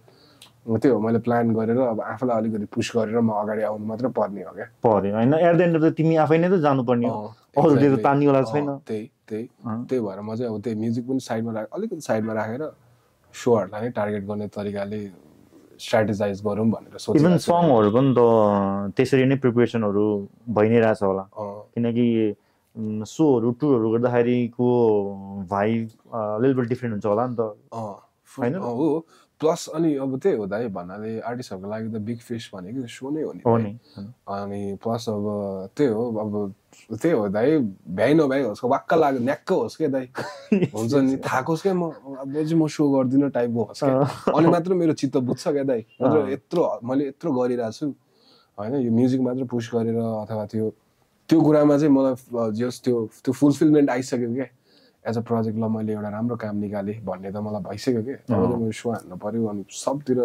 त्यो हो, मैले प्लान गरेर अब आफूलाई अलिकति पुश गरेर म अगाडि आउनु मात्र पर्ने हो क्या, पर्यो होइन, एट द एन्ड त तिमी आफै नै त जानुपर्ने हो, अरूले त तान्नेवाला छैन। त्यही भएर म चाहिँ अब त्यही म्युजिक पनि साइडमा राखेर, अलिकति साइडमा राखेर सोहरूलाई नै टार्गेट गर्ने तरिकाले स्ट्राटेजाइज गरौँ भनेर सोचेको छु। इभन सङहरू पनि त त्यसरी नै प्रिपरेसनहरू भइ नै रहेछ होला, किनकि सोहरू टुरहरू गर्दाखेरिको भाइब लिटल बिट डिफ्रेन्ट हुन्छ होला नि त होइन हो। प्लस अनि अब त्यही हो दाइ भन्नाले आर्टिस्टहरूको लागि त बिग फिस भनेको सो नै हो नि, अनि प्लस अब त्यही हो, अब त्यही हो दाइ, भ्याइ नभ्याइ होस्, वाक्क लाग्यो न्याक्क होस् क्या दाइ, हुन्छ नि, थाहा होस् क्या म अब चाहिँ म सो गर्दिनँ टाइपको होस् क्या, अनि मात्र मेरो चित्त बुझ्छ क्या दाइ, यत्रो मैले यत्रो गरिरहेको छु होइन, यो म्युजिक मात्र पुस गरेर अथवा त्यो कुरामा चाहिँ मलाई जस त्यो फुलफिलमेन्ट आइसक्यो क्या, एज अ प्रोजेक्ट ल मैले एउटा राम्रो काम निकालेँ भन्ने त मलाई भइसक्यो क्या, अब चाहिँ मैले सो हान्नु पर्यो अनि सबतिर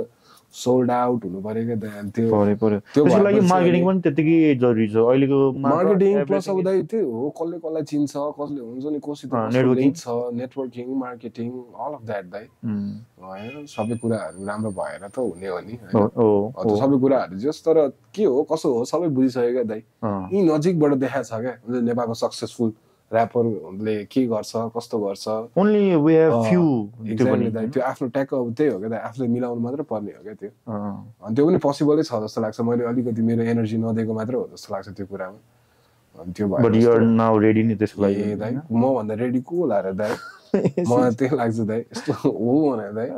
सोल्ड आउट हुनु पर्यो क्या दाइ, त्यसको लागि मार्केटिङ पनि त्यतिकै जरुरी छ अहिलेको मार्केटिङ। प्लस अब दाइ त्यही हो, कसले कसलाई चिन्छ, कसले हुन्छ नि, कोसित networking, marketing, all of that दाइ होइन, सबै कुराहरू राम्रो भएर त हुने हो नि, सबै कुराहरू जस, तर के हो कसो हो सबै बुझिसक्यो क्या दाइ, यी नजिकबाट देखाएको छ क्या नेपालको सक्सेसफुल ऱ्यापरले के गर्छ, कस्तो गर्छ, only we have few exactly दाइ, त्यो आफ्नो ट्याक अब त्यही हो क्या दाइ, आफूले मिलाउनु मात्र पर्ने हो क्या त्यो, अनि त्यो पनि पोसिबलै छ जस्तो लाग्छ, मैले अलिकति मेरो एनर्जी नदिएको मात्र हो जस्तो लाग्छ त्यो कुरामा, अनि त्यो भयो। But you are now ready नि त्यसको लागि दाइ, म भन्दा रेडी को होला र दाइ, मलाई त्यही लाग्छ दाइ, यस्तो हो भने दाइ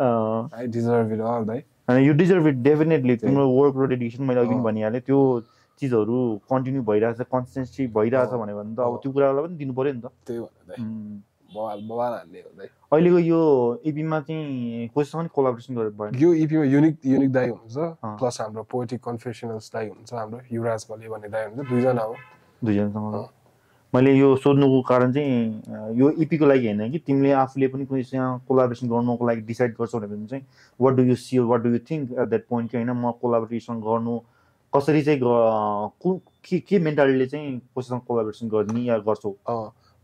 आई डिजर्भ इट अल दाइ, अनि यु डिजर्भ इट डेफिनेटली, तिम्रो वर्क र डेडिकेसन मैले अघि पनि भनिहालेँ, त्यो चिजहरू कन्टिन्यू भइरहेछ, कन्सिस्टेन्सी भइरहेछ भने त अब त्यो कुरालाई पनि दिनु पर्यो नि त, त्यही भएर दाइ। अहिलेको यो इपीमा चाहिँ कोसँग पनि कोलाबोरेसन गरेर भयो, यो इपीमा युनिक दाइ हुन्छ, प्लस हाम्रो पोएटिक कन्फेसनल्स दाइ हुन्छ, हाम्रो युवराज भले भन्ने दाइ हुन्छ, दुईजनासँग। मैले यो सोध्नुको कारण चाहिँ यो इपीको लागि होइन कि तिमीले आफूले पनि कोहीसँग कोलाबोरेसन गर्नुको लागि डिसाइड गर्छौ भने चाहिँ what do you see, what do you think at that point कि होइन म कोलाबोरेसन गर्नु कसरी चाहिँ के मेन्टालिटीले चाहिँ कसैसँग कोलाबोरेसन गर्ने या गर्छौ?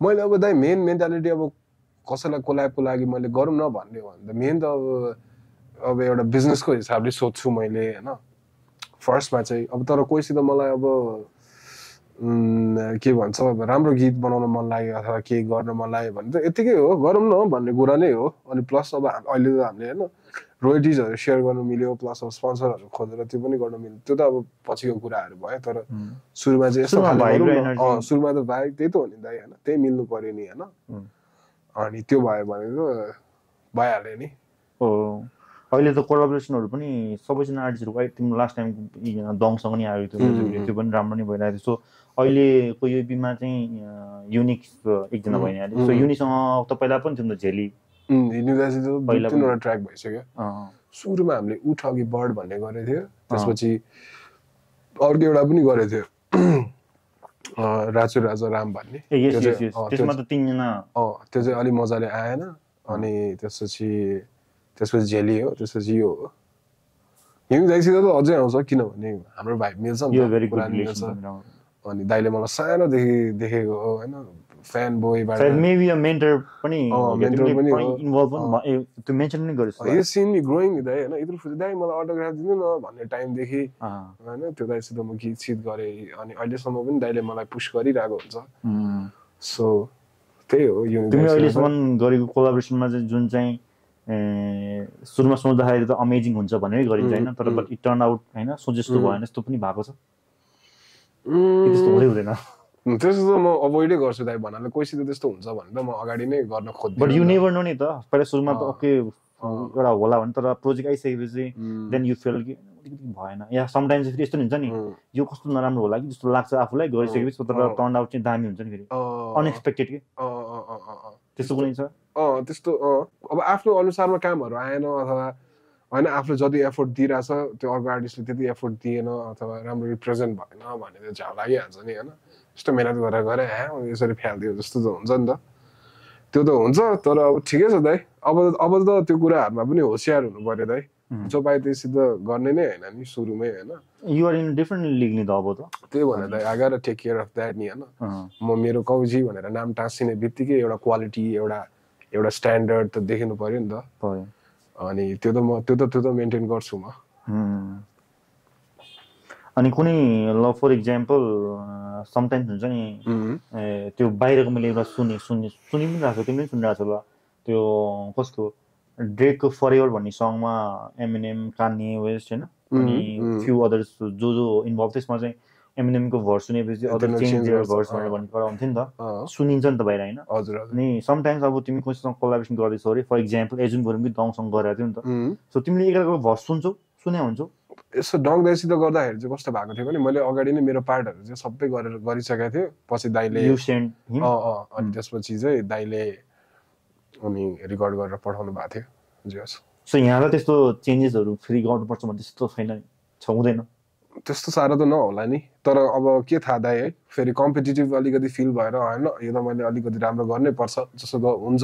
मैले अब दाइ मेन मेन्टालिटी अब कसैलाई कोल्याबको लागि मैले गरौँ न भन्ने हो भने त मेन त अब एउटा बिजनेसको हिसाबले सोध्छु मैले होइन फर्स्टमा चाहिँ, अब तर कोहीसित मलाई अब के भन्छ राम्रो गीत बनाउन मन लाग्यो अथवा केही गर्न मन लाग्यो भने त यतिकै हो गरौँ न भन्ने कुरा नै हो अनि प्लस अब अहिले त हामीले होइन रोयल्टिजहरू सेयर गर्नु मिल्यो प्लस अब स्पोन्सरहरू खोजेर त्यो पनि गर्न मिल्यो त्यो त अब पछिको कुराहरू भयो तर सुरुमा चाहिँ यस्तो सुरुमा त भाइ त्यही त हो नि दाइ होइन त्यही मिल्नु पर्यो नि होइन अनि त्यो भयो भने त भइहाल्यो नि अहिले त कोलाबोरेसनहरू पनि सबैजना आर्टिस्टहरू तिम्रो लास्ट टाइम दङसँग नि आएको थियो त्यो पनि राम्रो नै भइरहेको थियो सो अहिलेको यो बिमा चाहिँ युनिक एकजना भइ नै हाल्यो सो युनिकसँग त पहिला पनि थियो झेली पहिला ट्र्याक भइसक्यो सुरुमा हामीले उठ अघि बर्ड भन्ने गरेको थियो त्यसपछि अर्को एउटा पनि गरेको थियो राजु राजा राम भन्ने त्यसमा त तीनजना त्यो चाहिँ अलि मजाले आएन अनि त्यसपछि झेली हो त्यसपछि यो हो हिँड दाइसित त अझै आउँछ किनभने हाम्रो भाइ मिल्छ नि त अनि दाइले मलाई सानोदेखि देखेको हो होइन फ्यान बोयबाट मेबी अ मेन्टर पनि इन्भल्भ पनि त्यो मेन्सन पनि गरेछ यो सिन मी ग्रोइङ दाइ होइन इत्र फुज दाइ मलाई अटोग्राफ दिनु न भन्ने टाइमदेखि होइन त्यो दाइसित म गीत सित गरेँ अनि अहिलेसम्म पनि दाइले मलाई पुस गरिरहेको हुन्छ सो त्यही हो यो तिमीले अहिलेसम्म गरेको कोलाबोरेसनमा चाहिँ जुन चाहिँ सुरुमा सोच्दाखेरि त अमेजिङ हुन्छ भनेर गरिन्छ होइन तर बट इट टर्न आउट होइन सोचे जस्तो भएन यस्तो पनि भएको छ त्यस्तो हुँदैन त्यस्तो त म अभोइडै गर्छु दाइ भन्नाले कोहीसित त्यस्तो हुन्छ भने त म अगाडि नै गर्न खोज्छु बट यु नेभर नो नि त पहिला सुरुमा त ओके एउटा होला भने तर प्रोजेक्ट आइसकेपछि देन यु फिल कि भएन या समटाइम्स फेरि यस्तो हुन्छ नि यो कस्तो नराम्रो होला कि जस्तो लाग्छ आफूलाई गरिसकेपछि तर टर्न आउट चाहिँ दामी हुन्छ नि फेरि अनएक्सपेक्टेड के त्यस्तो कुनै छ त्यस्तो अब आफ्नो अनुसारमा कामहरू आएन अथवा होइन आफूले जति एफोर्ट दिइरहेछ त्यो अर्को आर्टिस्टले त्यति एफोर्ट दिएन अथवा राम्रो रिप्रेजेन्ट भएन भने त झ्याउ लागिहाल्छ नि होइन यस्तो मिहिनेत गरेर यसरी फ्यालिदियो जस्तो त हुन्छ नि त त्यो त हुन्छ तर अब ठिकै छ दाइ अब त त्यो कुराहरूमा पनि होसियार हुनु पर्यो दाइ जो पाए त्यसित गर्ने नै होइन नि सुरुमै होइन you are in different league नि त अब त त्यही भनेर दाइ I got take care of that नि होइन म मेरो कौजी भनेर नाम टाँसिने बित्तिकै एउटा क्वालिटी एउटा स्ट्यान्डर्ड त देखिनु पर्यो नि त अनि त्यो त मेन्टेन गर्छु म अनि कुनै ल फर इक्जाम्पल समटाइम्स हुन्छ नि त्यो बाहिरको मैले एउटा सुनि पनि रहेको छु तिमीले पनि सुनिरहेको छ ल त्यो कस्तो ड्रेकको फरएभर भन्ने सङमा एमएनएम कान्ये वेस्ट होइन अनि फ्यु अदर्स जो इन्भल्भ त्यसमा चाहिँ एमएनएमको भर्स सुनेपछि अदर चेन्ज भर्स भनेर भन्ने कुरा हुन्थ्यो नि त सुनिन्छ नि त बाहिर होइन अनि समटाइम्स अब तिमी कोसँग कोलाबोरेसन गर्दैछौ अरे फर इक्जाम्पल एजुन गुरुङ पनि दङसँग गरेको थियो नि त सो तिमीले एकअर्काको भर्स सुन्छौ सुने हुन्छौ यसो डङ दाइसित गर्दाखेरि चाहिँ कस्तो भएको थियो भने मैले अगाडि नै मेरो पार्टहरू चाहिँ सबै गरिसकेको थियो पछि दाइले अनि त्यसपछि चाहिँ दाइले अनि रेकर्ड गरेर पठाउनु भएको थियो जे सो यहाँ त त्यस्तो चेन्जेसहरू फेरि गर्नुपर्छ भने त्यस्तो छैन हुँदैन त्यस्तो साह्रो त नहोला नि तर अब के थाहा दाइ है फेरि कम्पिटिटिभ अलिकति फिल भएर होइन यो त मैले अलिकति राम्रो गर्नै पर्छ जस्तो त हुन्छ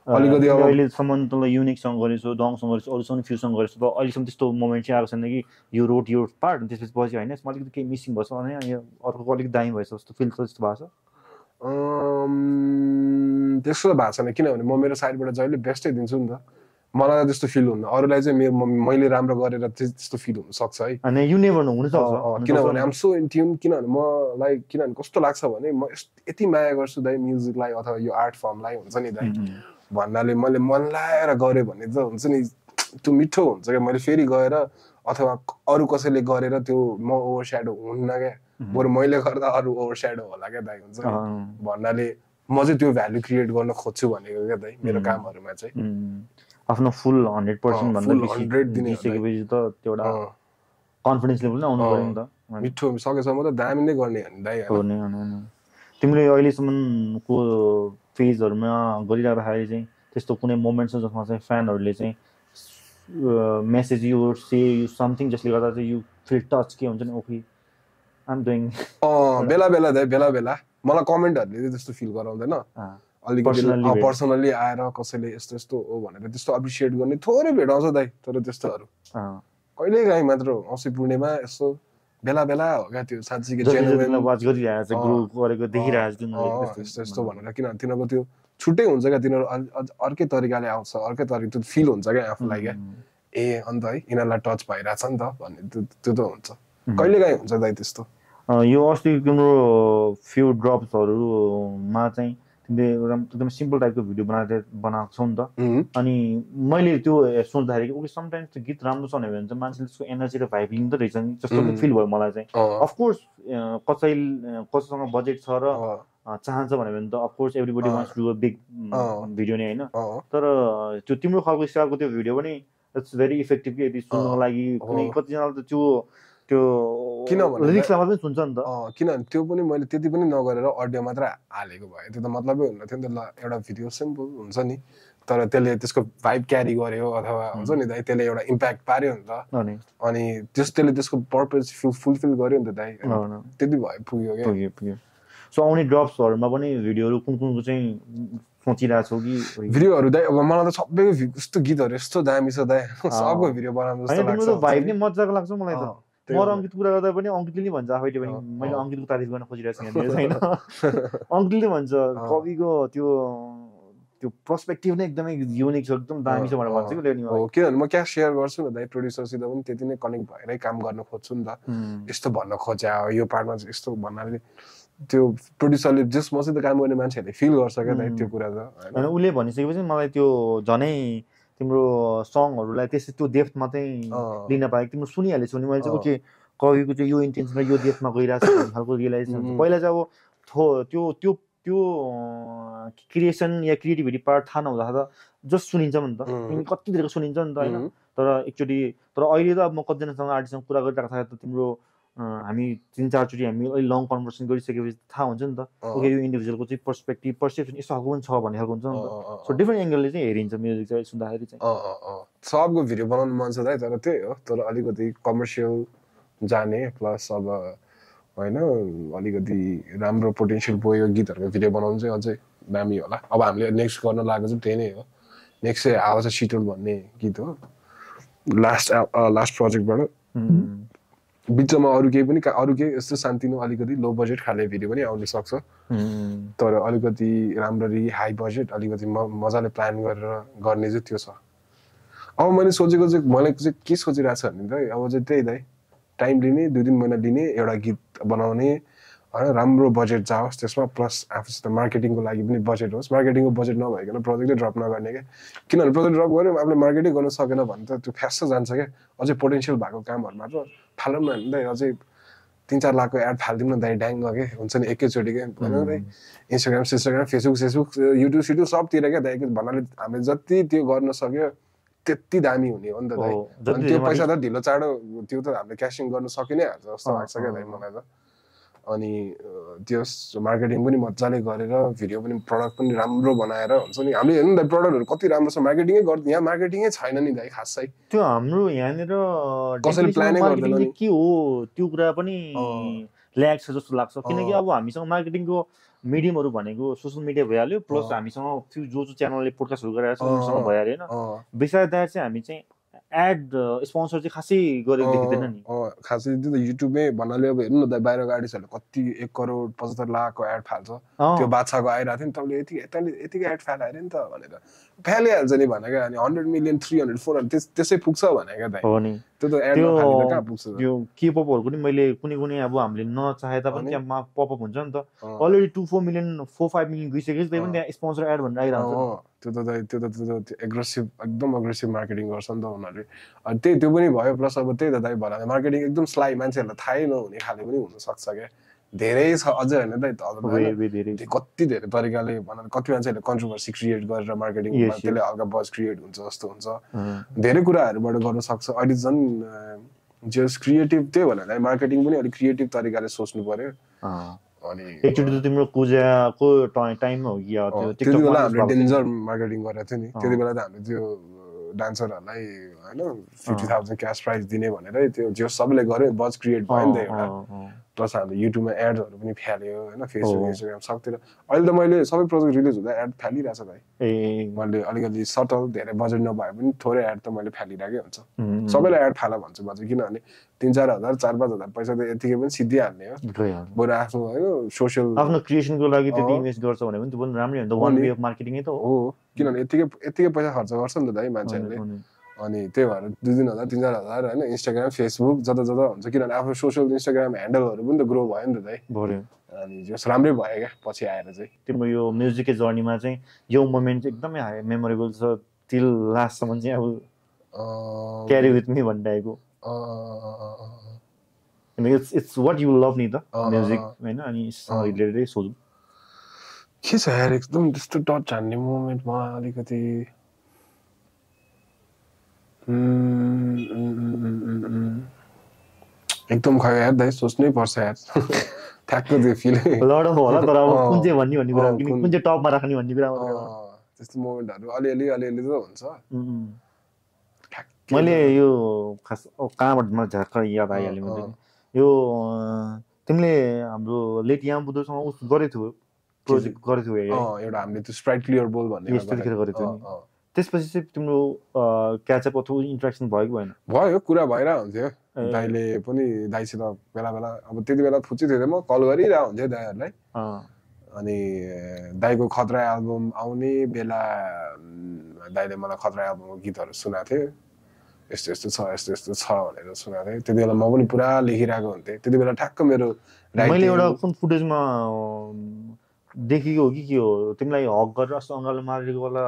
अलिकति अब अहिलेसम्म तँलाई युनिकसँग गरेछौ दङसँग गरेछौ अरूसँग फ्युसँग गरेछौ त अहिलेसम्म त्यस्तो मोमेन्ट चाहिँ आएको छैन कि यो रोड यो पार्ट त्यसपछि पछि होइन यसमा अलिकति केही मिसिङ भएछ अनि अर्को अलिकति दामी भएछ जस्तो फिल त जस्तो भएको छ त्यस्तो त भएको छैन किनभने म मेरो साइडबाट जहिले बेस्टै दिन्छु नि त मलाई त्यस्तो फिल हुन्न अरूलाई चाहिँ मैले राम्रो गरेर त्यस्तो फिल हुन सक्छ है अनि यु नेभर नो हुन सक्छ किनभने आम सो इन ट्युन किनभने मलाई किनभने कस्तो लाग्छ भने म यति माया गर्छु दाइ म्युजिकलाई अथवा यो आर्ट फर्मलाई हुन्छ नि दाइ भन्नाले मैले मन लाएर गरेँ भने त हुन्छ नि त्यो मिठो हुन्छ क्या मैले फेरि गएर अथवा अरू कसैले गरेर त्यो म ओभर स्याडो हुन्न क्या बरु मैले गर्दा अरू ओभर स्याडो होला क्या दाइ हुन्छ भन्नाले म चाहिँ त्यो भ्यालु क्रिएट गर्न खोज्छु भनेको क्या दाइ मेरो कामहरूमा चाहिँ आफ्नो फुल 100% भन्दा बेसी दिइसकेपछि त एउटा कन्फिडेन्स लेभल नै आउनु पर्यो नि त मिठो सकेसम्म त दामी नै गर्ने हो नि दाइ तिमीले अहिलेसम्मको फेजहरूमा गरिराख्दाखेरि चाहिँ त्यस्तो कुनै मोमेन्ट छ जसमा चाहिँ फ्यानहरूले चाहिँ message you say you something जसले गर्दा चाहिँ यु फिल टच के हुन्छ नि ओके आइ एम डुइङ बेला बेला दाइ बेला बेला मलाई कमेन्टहरूले त्यस्तो फिल गराउँदैन अलिकति पर्सनली आएर कसैले यस्तो यस्तो हो भनेर त्यस्तो एप्रिसिएट गर्ने थोरै भेटाउँछ दाइ तर त्यस्तोहरू कहिले काहीँ मात्र औँसी पूर्णिमा यस्तो बेला बेला हो क्या त्यो साँच्चीकै जेन्युइन वाच गरिरहेको छ ग्रो गरेको देखिरहेको छ यस्तो यस्तो भनेर किनभने तिनीहरूको त्यो छुट्टै हुन्छ क्या तिनीहरू अर्कै तरिकाले आउँछ अर्कै तरिका त्यो फिल हुन्छ क्या आफूलाई क्या अन्त है यिनीहरूलाई टच भइरहेछ नि त भन्ने त्यो त हुन्छ कहिले काहीँ हुन्छ दाइ त्यस्तो यो अस्ति तिम्रो फ्यु ड्रप्सहरूमा चाहिँ तिमीले एकदम सिम्पल टाइपको भिडियो बनाएको छौ नि त अनि मैले त्यो सोच्दाखेरि ओके समटाइम्स त्यो गीत राम्रो छ भने चाहिँ मान्छेले त्यसको एनर्जी र भाइब लिँदो रहेछ नि जस्तो फिल भयो मलाई चाहिँ अफकोर्स कसैसँग बजेट छ र चाहन्छ भने त of course everybody wants to do a big video नै होइन तर त्यो तिम्रो खालको स्टाइलको त्यो भिडियो पनि इट्स भेरी इफेक्टिभ कि यदि सुन्नको लागि कुनै कतिजनाले त त्यो लिरिक्सलाई मात्रै सुन्छ नि त किनभने त्यो पनि मैले त्यति पनि नगरेर अडियो मात्र हालेको भए त्यो त मतलबै हुन्न थियो नि त ल एउटा भिडियो सिम्पल हुन्छ नि तर त्यसले त्यसको भाइब क्यारी गर्यो अथवा हुन्छ नि दाइ त्यसले एउटा इम्प्याक्ट पार्यो नि त अनि त्यसले त्यसको पर्पज फुलफिल गर्यो नि त दाइ त्यति भए पुग्यो सो आउने ड्रप्सहरूमा पनि भिडियोहरू कुनको चाहिँ सोचिरहेको छौ कि भिडियोहरू दाइ अब मलाई त सबैको यस्तो गीतहरू यस्तो दामी छ दाइ सबको भिडियो बनाउनु जस्तो लाग्छ भाइब नै मजाको लाग्छ मलाई त म र अङ्कित कुरा गर्दा पनि अङ्कितले नि भन्छ आफैले पनि मैले अङ्कितको तारिफ गर्न खोजिरहेको छु होइन अङ्कितले भन्छ कविको त्यो पर्सपेक्टिभ नै एकदमै युनिक छ एकदम दामी छ भनेर भन्छ कि किनभने म क्या सेयर गर्छु न दाइ प्रोड्युसरसित पनि त्यति नै कनेक्ट भएरै काम गर्न खोज्छु नि त यस्तो भन्न खोज्या यो पार्टमा चाहिँ यस्तो भन्नाले त्यो प्रोड्युसरले जस मसित काम गर्ने मान्छेहरूले फिल गर्छ क्या दाइ त्यो कुरा त होइन उसले भनिसकेपछि मलाई त्यो झनै तिम्रो सङहरूलाई त्यसै त्यो डेप्थमा चाहिँ लिन पाएँ तिम्रो सुनिहालेछौ नि मैले चाहिँ ओके कविको चाहिँ यो इन्टेन्सन यो डेप्थमा गइरहेको छ भन्ने खालको रियलाइजेसन पहिला चाहिँ अब त्यो क्रिएसन या क्रिएटिभिटी पार्ट थाहा नहुँदा त जस्ट सुनिन्छ नि त कति धेरै सुनिन्छ नि त होइन तर एकचोटि तर अहिले त अब म कतिजनासँग आर्टिस्टसँग कुरा गरिरहेको थाहा त तिम्रो हामी 3-4 हामी अलि लङ कन्भर्सेसन गरिसकेपछि थाहा हुन्छ नि त ओके यो इन्डिभिजुअलको चाहिँ पर्सपेक्टिभ पर्सेप्सन यस्तो खालको पनि छ भन्ने खालको हुन्छ नि त सो डिफ्रेन्ट एङ्गलले चाहिँ हेरिन्छ म्युजिक चाहिँ सुन्दाखेरि चाहिँ सबको भिडियो बनाउनु मन छ दाइ तर त्यही हो तर अलिकति कमर्सियल जाने प्लस अब होइन अलिकति राम्रो पोटेन्सियल बोयो गीतहरूको भिडियो बनाउनु चाहिँ अझै दामी होला अब हामीले नेक्स्ट गर्न लागेको चाहिँ त्यही नै हो नेक्स्ट चाहिँ आवाज सिटोल भन्ने गीत हो लास्ट प्रोजेक्टबाट बिचमा अरू केही यस्तो सानोतिनो अलिकति लो बजेट खाले भिडियो पनि आउन सक्छ तर अलिकति राम्ररी हाई बजेट अलिकति मजाले प्लान गरेर गर्ने चाहिँ त्यो छ अब मैले सोचेको चाहिँ मलाई चाहिँ के सोचिरहेको छ भने त अब चाहिँ त्यही दाइ टाइम लिने 2-3 महिना लिने एउटा गीत बनाउने होइन राम्रो बजेट जाओस् त्यसमा प्लस आफूसित मार्केटिङको लागि पनि बजेट होस् मार्केटिङको बजेट नभइकन प्रोजेक्टै ड्रप नगर्ने क्या किनभने प्रोजेक्ट ड्रप गऱ्यो आफूले मार्केटिङ गर्न सकेन भने त त्यो फ्यास्ट जान्छ क्या अझै पोटेन्सियल भएको कामहरूमा त फालौँ न दाइ अझै 3-4 लाखको एड फालिदिउँ न दाइ ड्याङ के हुन्छ नि एकैचोटि क्या भनौँ दाइ इन्स्टाग्राम फेसबुक युट्युब सबतिर क्या दाइ भन्नाले हामीले जति त्यो गर्न सक्यो त्यति दामी हुने हो नि त दाइ त्यो पैसा त ढिलो चाँडो त्यो त हामीले क्यासिङ गर्न सकिनै हाल्छ जस्तो लाग्छ क्या दाइ मलाई त अनि त्यो मार्केटिङ पनि मजाले गरेर भिडियो पनि प्रडक्ट पनि राम्रो बनाएर हुन्छ नि हामीले हेर्नु दाइ प्रडक्टहरू कति राम्रो छ मार्केटिङै गर्छ यहाँ मार्केटिङै छैन नि दाइ खासै त्यो हाम्रो यहाँनिर कसैले प्लानै गर्दैन नि के हो त्यो कुरा पनि ल्याग छ जस्तो लाग्छ किनकि अब हामीसँग मार्केटिङको मिडियमहरू भनेको सोसियल मिडिया भइहाल्यो प्लस हामीसँग फ्यु जो च्यानलले पोडकास्टहरू गरिरहेको छ उनीसँग भइहाल्यो होइन बिसाइड द्याट चाहिँ हामी चाहिँ एड स्पोन्सर चाहिँ खासै गरेको देखिँदैन नि खासै त्यो त युट्युबमै भन्नाले अब हेर्नु न त बाहिरको आर्टिस्टहरूले कति 1 करोड 75 लाखको एड फाल्छ त्यो बादशाहको आइरहेको थियो नि तपाईँले यतिकै एड फाले अरे नि त भनेर फालिहाल्छ नि भनेको अनि 100 मिलियन 300 400 त्यसै पुग्छ भनेको दाइ हो नि त्यो त एड नफालेर कहाँ पुग्छ त्यो के-पपहरुको नि मैले कुनै अब हामीले नचाहे तापनि त्यहाँ पपअप हुन्छ नि त अलरेडी 2-4 मिलियन 4-5 मिलियन गइसकेछ त्यही पनि त्यहाँ स्पोन्सर एड भनेर आइरान्छ त्यो त एग्रेसिभ एकदम एग्रेसिभ मार्केटिङ गर्छ नि त उनीहरूले अनि त्यो पनि भयो प्लस अब त्यही त दाइ भला मार्केटिङ एकदम स्लाइ मान्छेहरूलाई थाहै नहुने खाले पनि हुनसक्छ क्या धेरै छ अझै होइन दाइ कति धेरै तरिकाले भनौँ कति मान्छेहरूले कन्ट्रोभर्सी क्रिएट गरेर मार्केटिङ त्यसले हल्का बज क्रिएट हुन्छ जस्तो हुन्छ धेरै कुराहरूबाट गर्न सक्छ अहिले झन् जस क्रिएटिभ त्यही भनेर मार्केटिङ पनि अलिक क्रिएटिभ तरिकाले सोच्नु पर्यो अनि एकचोटि त तिम्रो पूजाको टाइममा हो कि त्यति बेला हामीले डेन्जर मार्केटिङ गरेको थियो नि त्यति बेला त हामीले त्यो डान्सरहरूलाई होइन 50,000 क्यास प्राइज दिने भनेर त्यो सबैले गर्यो बज क्रिएट भयो नि त एउटा प्लस हामीले युट्युबमा एड्सहरू पनि फ्याल्यो होइन फेसबुक इन्स्टाग्राम सबतिर अहिले त मैले सबै प्रोजेक्ट रिलिज हुँदा एड फ्यालिरहेछ भाइ मैले अलिकति सटल धेरै बजेट नभए पनि थोरै एड त मैले फ्यालिरहेकै हुन्छ सबैलाई एड फाला भन्छु म चाहिँ किनभने 3-4 हजार 4-5 हजार पैसा त यतिकै पनि सिद्धिहाल्ने हो बरु आफ्नो होइन सोसियल आफ्नो क्रिएसनको लागि त्यति इन्भेस्ट गर्छ भने पनि त्यो पनि राम्रै हुन्छ वान वे अफ मार्केटिङै त हो किनभने यतिकै पैसा खर्च गर्छ नि त दाइ मान्छेहरूले अनि त्यही भएर 2-3 हजार 3-4 हजार होइन इन्स्टाग्राम फेसबुक जता जता हुन्छ किनभने आफ्नो सोसियल इन्स्टाग्राम ह्यान्डलहरू पनि त ग्रो भयो नि त दाइ अनि जस राम्रै भयो क्या पछि आएर चाहिँ तिम्रो यो म्युजिकको जर्नीमा चाहिँ यो मोमेन्ट चाहिँ एकदमै हाई मेमोरेबल छ टिल लास्टसम्म चाहिँ अब क्यारी विथ मी भन्ने टाइपको इट्स वाट यु लभ नि त म्युजिक होइन अनि रिलेटेडै सोधौँ के छ यार एकदम त्यस्तो टच हान्ने मोमेन्टमा अलिकति एकदम खै यार दाइ सोच्नै पर्छ यार ठ्याक्क त्यो फिल लड अफ होला तर अब कुन चाहिँ भन्ने कुरा कुन चाहिँ टपमा राख्ने भन्ने कुरा त्यस्तो मोमेन्टहरू अलिअलि त हुन्छ मैले यो खास कहाँबाट मलाई झ्याक्क याद आइहाल्यो मैले यो तिमीले हाम्रो लेट याम बुद्धसँग उस गरेको थियो प्रोजेक्ट गरेको थियो एउटा हामीले त्यो स्प्राइट क्लियर बोल भन्ने त्यतिखेर गरेको थियो त्यसपछि चाहिँ तिम्रो क्याचअप अथवा इन्ट्रेक्सन भयो कि भएन भयो कुरा भइरहेको हुन्थ्यो दाइले पनि दाइसित बेला बेला अब त्यति बेला फुच्ची थियो म कल गरिरहेको हुन्थ्यो दाइहरूलाई अनि दाइको खतरा एल्बम आउने बेला दाइले मलाई खतरा एल्बमको गीतहरू सुनाएको थियो यस्तो यस्तो छ भनेर सुनाएको थिएँ त्यति बेला म पनि पुरा लेखिरहेको हुन्थेँ त्यति बेला ठ्याक्क मेरो मैले एउटा कुन फुटेजमा देखेको हो कि के हो तिमीलाई हक गरेर जस्तो अङ्गालो मारेको बेला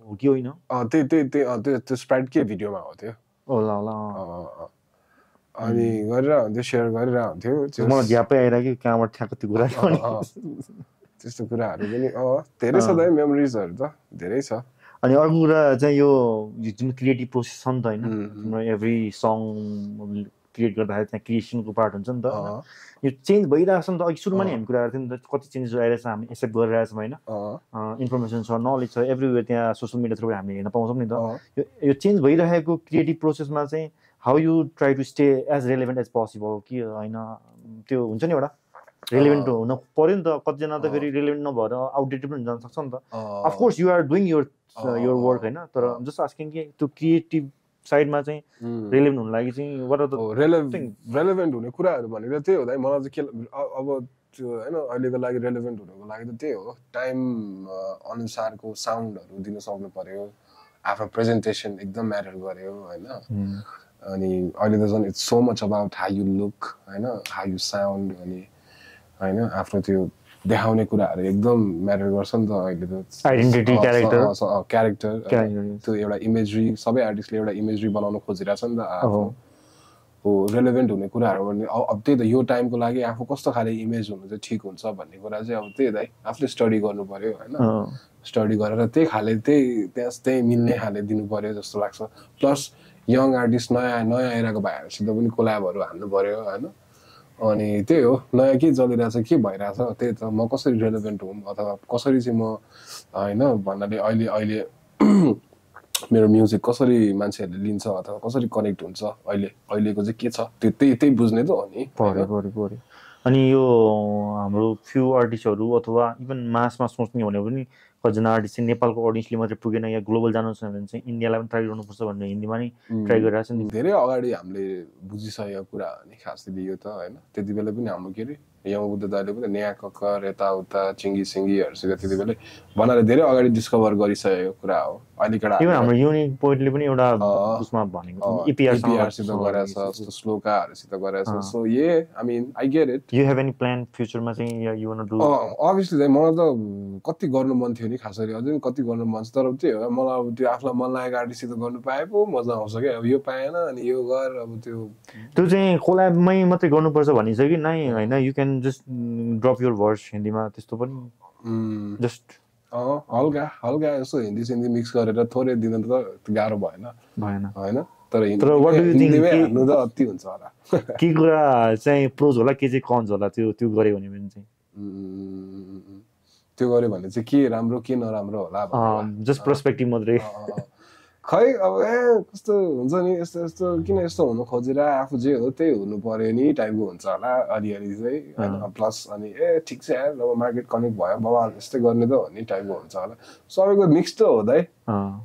हो कि होइन त्यो स्प्राइटकै भिडियोमा हो त्यो होला अनि गरेर हुन्थ्यो सेयर गरेर हुन्थ्यो मलाई झ्यापै आइरहेको कहाँबाट ठ्याक्क त्यो कुरा त्यस्तो कुराहरू पनि धेरै छ दाइ मेमोरिजहरू त धेरै छ अनि अर्को कुरा चाहिँ यो जुन क्रिएटिभ प्रोसेस छ नि त होइन तिम्रो एभ्री सङ क्रिएट गर्दाखेरि त्यहाँ क्रिएसनको पार्ट हुन्छ नि त यो चेन्ज भइरहेको छ नि त अघि सुरुमा नै हामी कुरा गर्थ्यौँ नि त कति चेन्जेस आइरहेछ हामी एक्सेप्ट गरिरहेछौँ होइन इन्फर्मेसन छ नलेज छ एभ्रिवेयर त्यहाँ सोसियल मिडिया थ्रुबाट हामीले हेर्न पाउँछौँ नि त यो चेन्ज भइरहेको क्रिएटिभ प्रोसेसमा चाहिँ how you try to stay as relevant as possible कि होइन त्यो हुन्छ नि एउटा रेलेभेन्ट हुन पर्यो नि त कतिजना त फेरि रेलेभेन्ट नभएर आउटडेटेड पनि जान सक्छ नि त of course you are doing your work होइन तर जस्ट आस्किङ कि त्यो क्रिएटिभ साइडमा चाहिँ रेलेभेन्ट हुन लागि चाहिँ रेलेभेन्ट हुने कुराहरू भनेको त्यही हो मलाई चाहिँ के अब त्यो होइन अहिलेको लागि रेलेभेन्ट हुनुको लागि त त्यही हो टाइम अनुसारको साउन्डहरू दिन सक्नु पर्यो आफ्नो प्रेजेन्टेसन एकदम म्याटर गर्यो होइन अनि अहिले त झन् it's so much about how you look होइन हाउ यु साउन्ड अनि होइन आफ्नो त्यो देखाउने कुराहरू एकदम म्याटर गर्छ नि त अहिले त आइडेन्टिटी क्यारेक्टर त्यो एउटा इमेजरी सबै आर्टिस्टले एउटा इमेजरी बनाउन खोजिरहेछ नि त आफू हो रेलेभेन्ट हुने कुराहरू भने अब त्यही त यो टाइमको लागि आफू कस्तो खाले इमेज हुनु चाहिँ ठिक हुन्छ भन्ने कुरा चाहिँ अब त्यही दाइ आफूले स्टडी गर्नु पर्यो होइन स्टडी गरेर त्यही खाले त्यही मिल्ने खाले दिनु पर्यो जस्तो लाग्छ प्लस यङ आर्टिस्ट नयाँ एराको भाइहरूसित पनि कोल्याबहरू हान्नु पर्यो होइन अनि त्यही हो नयाँ के चलिरहेछ के भइरहेछ त्यही त म कसरी रेलेभेन्ट हुँ अथवा कसरी चाहिँ म होइन भन्नाले अहिले मेरो म्युजिक कसरी मान्छेहरूले लिन्छ अथवा कसरी कनेक्ट हुन्छ अहिलेको चाहिँ के छ त्यो त्यही बुझ्ने त हो नि पर्यो अनि यो हाम्रो फ्यु आर्टिस्टहरू अथवा इभन मासमा सोच्ने भने पनि कतिजना आर्टिस्ट चाहिँ नेपालको अडियन्सले मात्रै पुगेन या ग्लोबल जानु छ भने चाहिँ इन्डियालाई पनि ट्राई गर्नुपर्छ भनेर हिन्दीमा नै ट्राई गरिरहेको छ नि धेरै अगाडि हामीले बुझिसकेको कुरा हो नि खासली यो त होइन त्यति बेला पनि हाम्रो के अरे यहाँ बुद्ध दाइले पनि नयाँ कक्कर यताउता चिङ्गी सिङ्गीहरूसित त्यति बेला बनाएर धेरै अगाडि डिस्कभर गरिसकेको कुरा हो अहिलेको इभन हाम्रो युनिक पोइन्टले पनि एउटा उसमा भनेको इपिआरसित गरेछ श्लोकाहरूसित गरेछ so yeah I mean I get it you have any plan फ्युचरमा चाहिँ you want to do obviously चाहिँ मलाई त कति गर्नु मन थियो नि खास गरी अझै कति गर्नु मन छ तर त्यही हो मलाई अब त्यो आफूलाई मन लागेको आर्टिस्टसित गर्नु पाए पो मजा आउँछ क्या अब यो पाएन अनि यो गर अब त्यो चाहिँ कोल्याबमै मात्रै गर्नुपर्छ भन्ने छ कि नै होइन you can just drop your verse हिन्दीमा त्यस्तो पनि जस्ट हल्का यसो हिन्दी सिन्दी मिक्स गरेर थोरै दिन त गाह्रो भएन होइन तर हिन्दीमै हान्नु त अति हुन्छ होला के कुरा चाहिँ प्रोज होला के चाहिँ कन्स होला त्यो गऱ्यो भने चाहिँ त्यो गऱ्यो भने चाहिँ के राम्रो के नराम्रो होला जस्ट पर्सपेक्टिभ मात्रै खै अब कस्तो हुन्छ नि यस्तो किन यस्तो हुनु खोजेर आफू जे हो त्यही हुनु पर्यो नि टाइपको हुन्छ होला अलिअलि चाहिँ होइन प्लस अनि ठिक छ यार अब मार्केट कनेक्ट भयो बाबा यस्तै गर्ने त हो नि टाइपको हुन्छ होला सबैको मिक्स त हो दाइ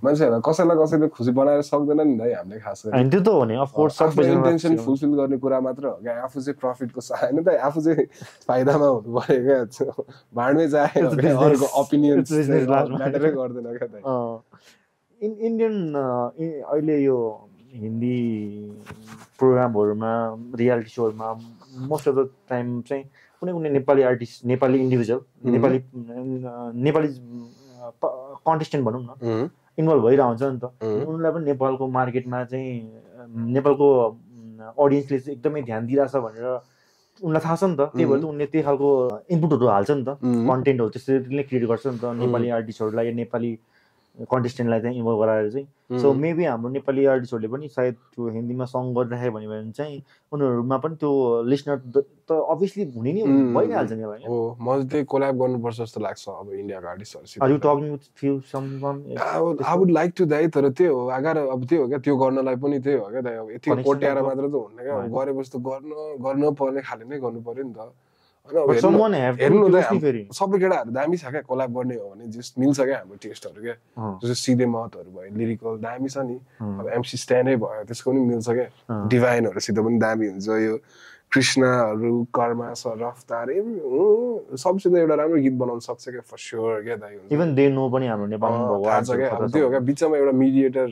मान्छेहरूलाई कसैले खुसी बनाएर सक्दैन नि दाइ हामीले खास गरी त्यो त हो नि अफ कोर्स आफ्नो इन्टेन्सन फुलफिल गर्ने कुरा मात्र हो क्या आफू चाहिँ प्रफिटको होइन त आफू चाहिँ फाइदामा हुनु पर्यो क्या भाँडमै जाए अर्को ओपिनियन म्याटरै गर्दैन क्या दाइ इन्डियन अहिले यो हिन्दी प्रोग्रामहरूमा रियालिटी सोहरूमा मोस्ट अफ द टाइम चाहिँ कुनै कुनै Nepali artist Nepali individual Nepali contestant भनौँ न इन्भल्भ भइरहेको हुन्छ नि त उनीहरूलाई पनि नेपालको मार्केटमा चाहिँ नेपालको अडियन्सले चाहिँ एकदमै ध्यान दिइरहेछ भनेर उनीलाई थाहा छ नि त त्यही भएर त उनले त्यही खालको इनपुटहरू हाल्छ नि त कन्टेन्टहरू त्यसरी नै क्रिएट गर्छ नि त नेपाली आर्टिस्टहरूलाई नेपाली कन्टेस्टेन्टलाई चाहिँ इन्भल्भ गराएर चाहिँ सो मेबी हाम्रो नेपाली आर्टिस्टहरूले पनि सायद त्यो हिन्दीमा सङ गरिराख्यो भने चाहिँ उनीहरूमा पनि त्यो लिसनर त अभियसली हुने नै भइहाल्छ नि भाइ हो म चाहिँ कोल्याब गर्नुपर्छ जस्तो लाग्छ अब इन्डियाको आर्टिस्टहरुसित are you talking with few someone I would like to दाइ तर त्यो हो अगर अब त्यो हो क्या त्यो गर्नलाई पनि त्यो हो क्या दाइ अब यति कोट्याएर मात्र त हुन्न क्या गरेपछि त गर्न पर्ने खाले नै गर्नु पर्यो नि त हेर्नु सबै केटाहरू दामी छ क्या कोल्याब गर्ने हो भने जस्ट मिल्छ क्या हाम्रो टेस्टहरू क्या जस्तो सिधे महतहरू भयो लिरिकल दामी छ नि अब एमसी स्ट्यान्डै भयो त्यसको पनि मिल्छ क्या डिभाइनहरूसित पनि दामी हुन्छ यो कृष्णहरू कर्मा रफ्तार सबसित एउटा राम्रो गीत बनाउन सक्छ क्या फर स्योर क्या दाइ हुन्छ इभन दे नो पनि हाम्रो नेपालमा थाहा छ क्या अब त्यो हो क्या बिचमा एउटा मिडिएटर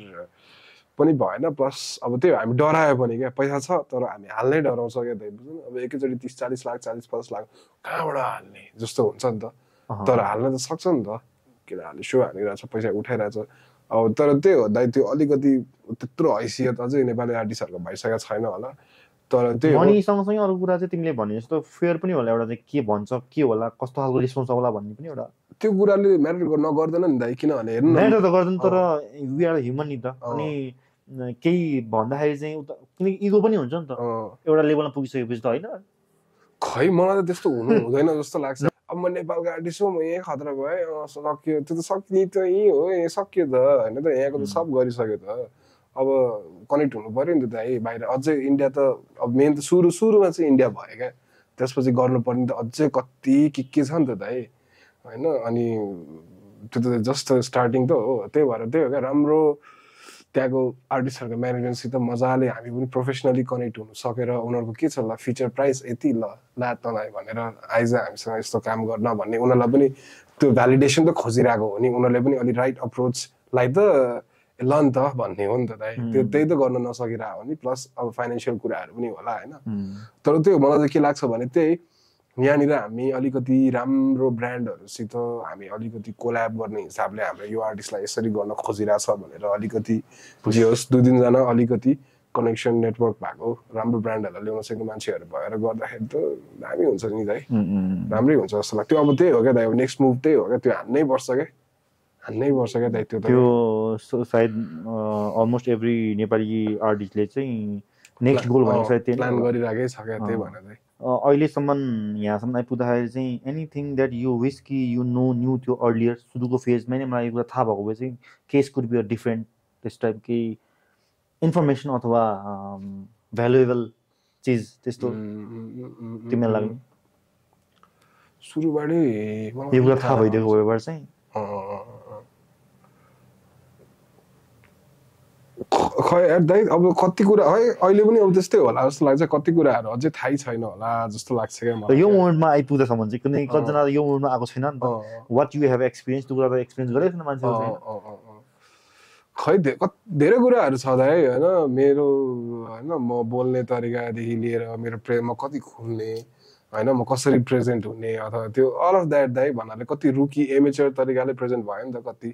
पनि भएन प्लस अब त्यो हामी डरायो पनि क्या पैसा छ तर हामी हाल्नै डराउँछ क्या दाइ बुझ्नु अब एकैचोटि 30-40 लाख 40-50 लाख कहाँबाट हाल्ने जस्तो हुन्छ नि त तर हाल्न त सक्छ नि त केटाहरूले सो हालिरहेछ पैसा उठाइरहेछ अब तर त्यही हो दाइ त्यो अलिकति त्यत्रो हैसियत अझै नेपाली आर्टिस्टहरूको भइसकेको छैन होला तर त्यही मनी सँगसँगै अरू कुरा चाहिँ तिमीले भने जस्तो फेयर पनि होला एउटा चाहिँ के भन्छ के होला कस्तो खालको रेस्पोन्स होला भन्ने पनि एउटा त्यो कुराले म्याटर नगर्दैन नि दाइ किनभने हेर्नु म्याटर त गर्दैन तर वी आर ह्युमन नि त अनि केही भन्दाखेरि चाहिँ किनकि इगो पनि हुन्छ नि त एउटा लेभलमा पुगिसकेपछि त होइन खै मलाई त त्यस्तो हुनु हुँदैन जस्तो लाग्छ अब म नेपालको आर्टिस्ट हो म यहीँ खतरा भयो सक्यो त्यो त सक्ने त यहीँ हो यहीँ सक्यो त होइन त यहाँको त सब गरिसक्यो त अब कनेक्ट हुनु पर्यो नि त दाइ बाहिर अझै इन्डिया त अब मेन त सुरुमा चाहिँ इन्डिया भयो क्या त्यसपछि गर्नुपर्ने त अझै कति के छ नि त दाइ होइन अनि त्यो त जस्ट स्टार्टिङ त हो त्यही भएर त्यही हो क्या राम्रो त्यहाँको आर्टिस्टहरूको म्यानेजमेन्टसित मजाले हामी पनि प्रोफेसनली कनेक्ट हुनु सकेर उनीहरूको के छ ल फिचर प्राइस यति ल तँलाई भनेर आइज हामीसँग यस्तो काम गर्न भन्ने उनीहरूलाई पनि त्यो भ्यालिडेसन त खोजिरहेको हो नि उनीहरूले पनि अलि राइट अप्रोचलाई त ल नि त भन्ने हो नि त दाइ त्यो त्यही त गर्न नसकिरहेको हो नि प्लस अब फाइनेन्सियल कुराहरू पनि होला होइन तर त्यो मलाई चाहिँ के लाग्छ भने त्यही यहाँनिर हामी अलिकति राम्रो ब्रान्डहरूसित हामी अलिकति कोल्याब गर्ने हिसाबले हाम्रो यो आर्टिस्टलाई यसरी गर्न खोजिरहेछ भनेर अलिकति जे होस् 2-3 जना अलिकति कनेक्सन नेटवर्क भएको राम्रो ब्रान्डहरूलाई ल्याउन सक्ने मान्छेहरू भएर गर्दाखेरि त दामी हुन्छ नि दाइ राम्रै हुन्छ जस्तो लाग्छ त्यो अब त्यही हो क्या दाइ अब नेक्स्ट मुभ त्यही हो क्या त्यो हान्नै पर्छ क्या दाइ त्यो सायद अलमोस्ट एभ्री नेपाली आर्टिस्टले चाहिँ नेक्स्ट गोल भनेको सायद त्यही प्लान गरिरहेकै छ क्या त्यही भनेर चाहिँ अहिलेसम्म यहाँसम्म आइपुग्दाखेरि चाहिँ एनिथिङ द्याट यु विस कि यु न्यू त्यो अर्लियर सुरुको फेजमै नै मलाई यो कुरा थाहा भएको भए चाहिँ case could be a different त्यस टाइप केही इन्फर्मेसन अथवा भ्यालुएबल चिज त्यस्तो तिमीलाई लाग्ने सुरुबाटै यो कुरा थाहा भइदिएको भएबाट चाहिँ खै दाइ अब कति कुरा है अहिले पनि अब त्यस्तै होला जस्तो लाग्छ कति कुराहरू अझै थाहै छैन होला जस्तो लाग्छ क्या मलाई यो मोमेन्टमा आइपुग्दासम्म चाहिँ कुनै कतिजना यो मोमेन्टमा आएको छैन नि त वाट यु हेभ एक्सपिरियन्स त्यो कुरा त एक्सपिरियन्स गरेको छैन मान्छेले खै धेरै कुराहरू छ दाइ होइन मेरो होइन म बोल्ने तरिकादेखि लिएर मेरो म कति खुल्ने होइन म कसरी प्रेजेन्ट हुने अथवा त्यो अल अफ द्याट दाइ भन्नाले कति रुकी एमेचर तरिकाले प्रेजेन्ट भयो नि त कति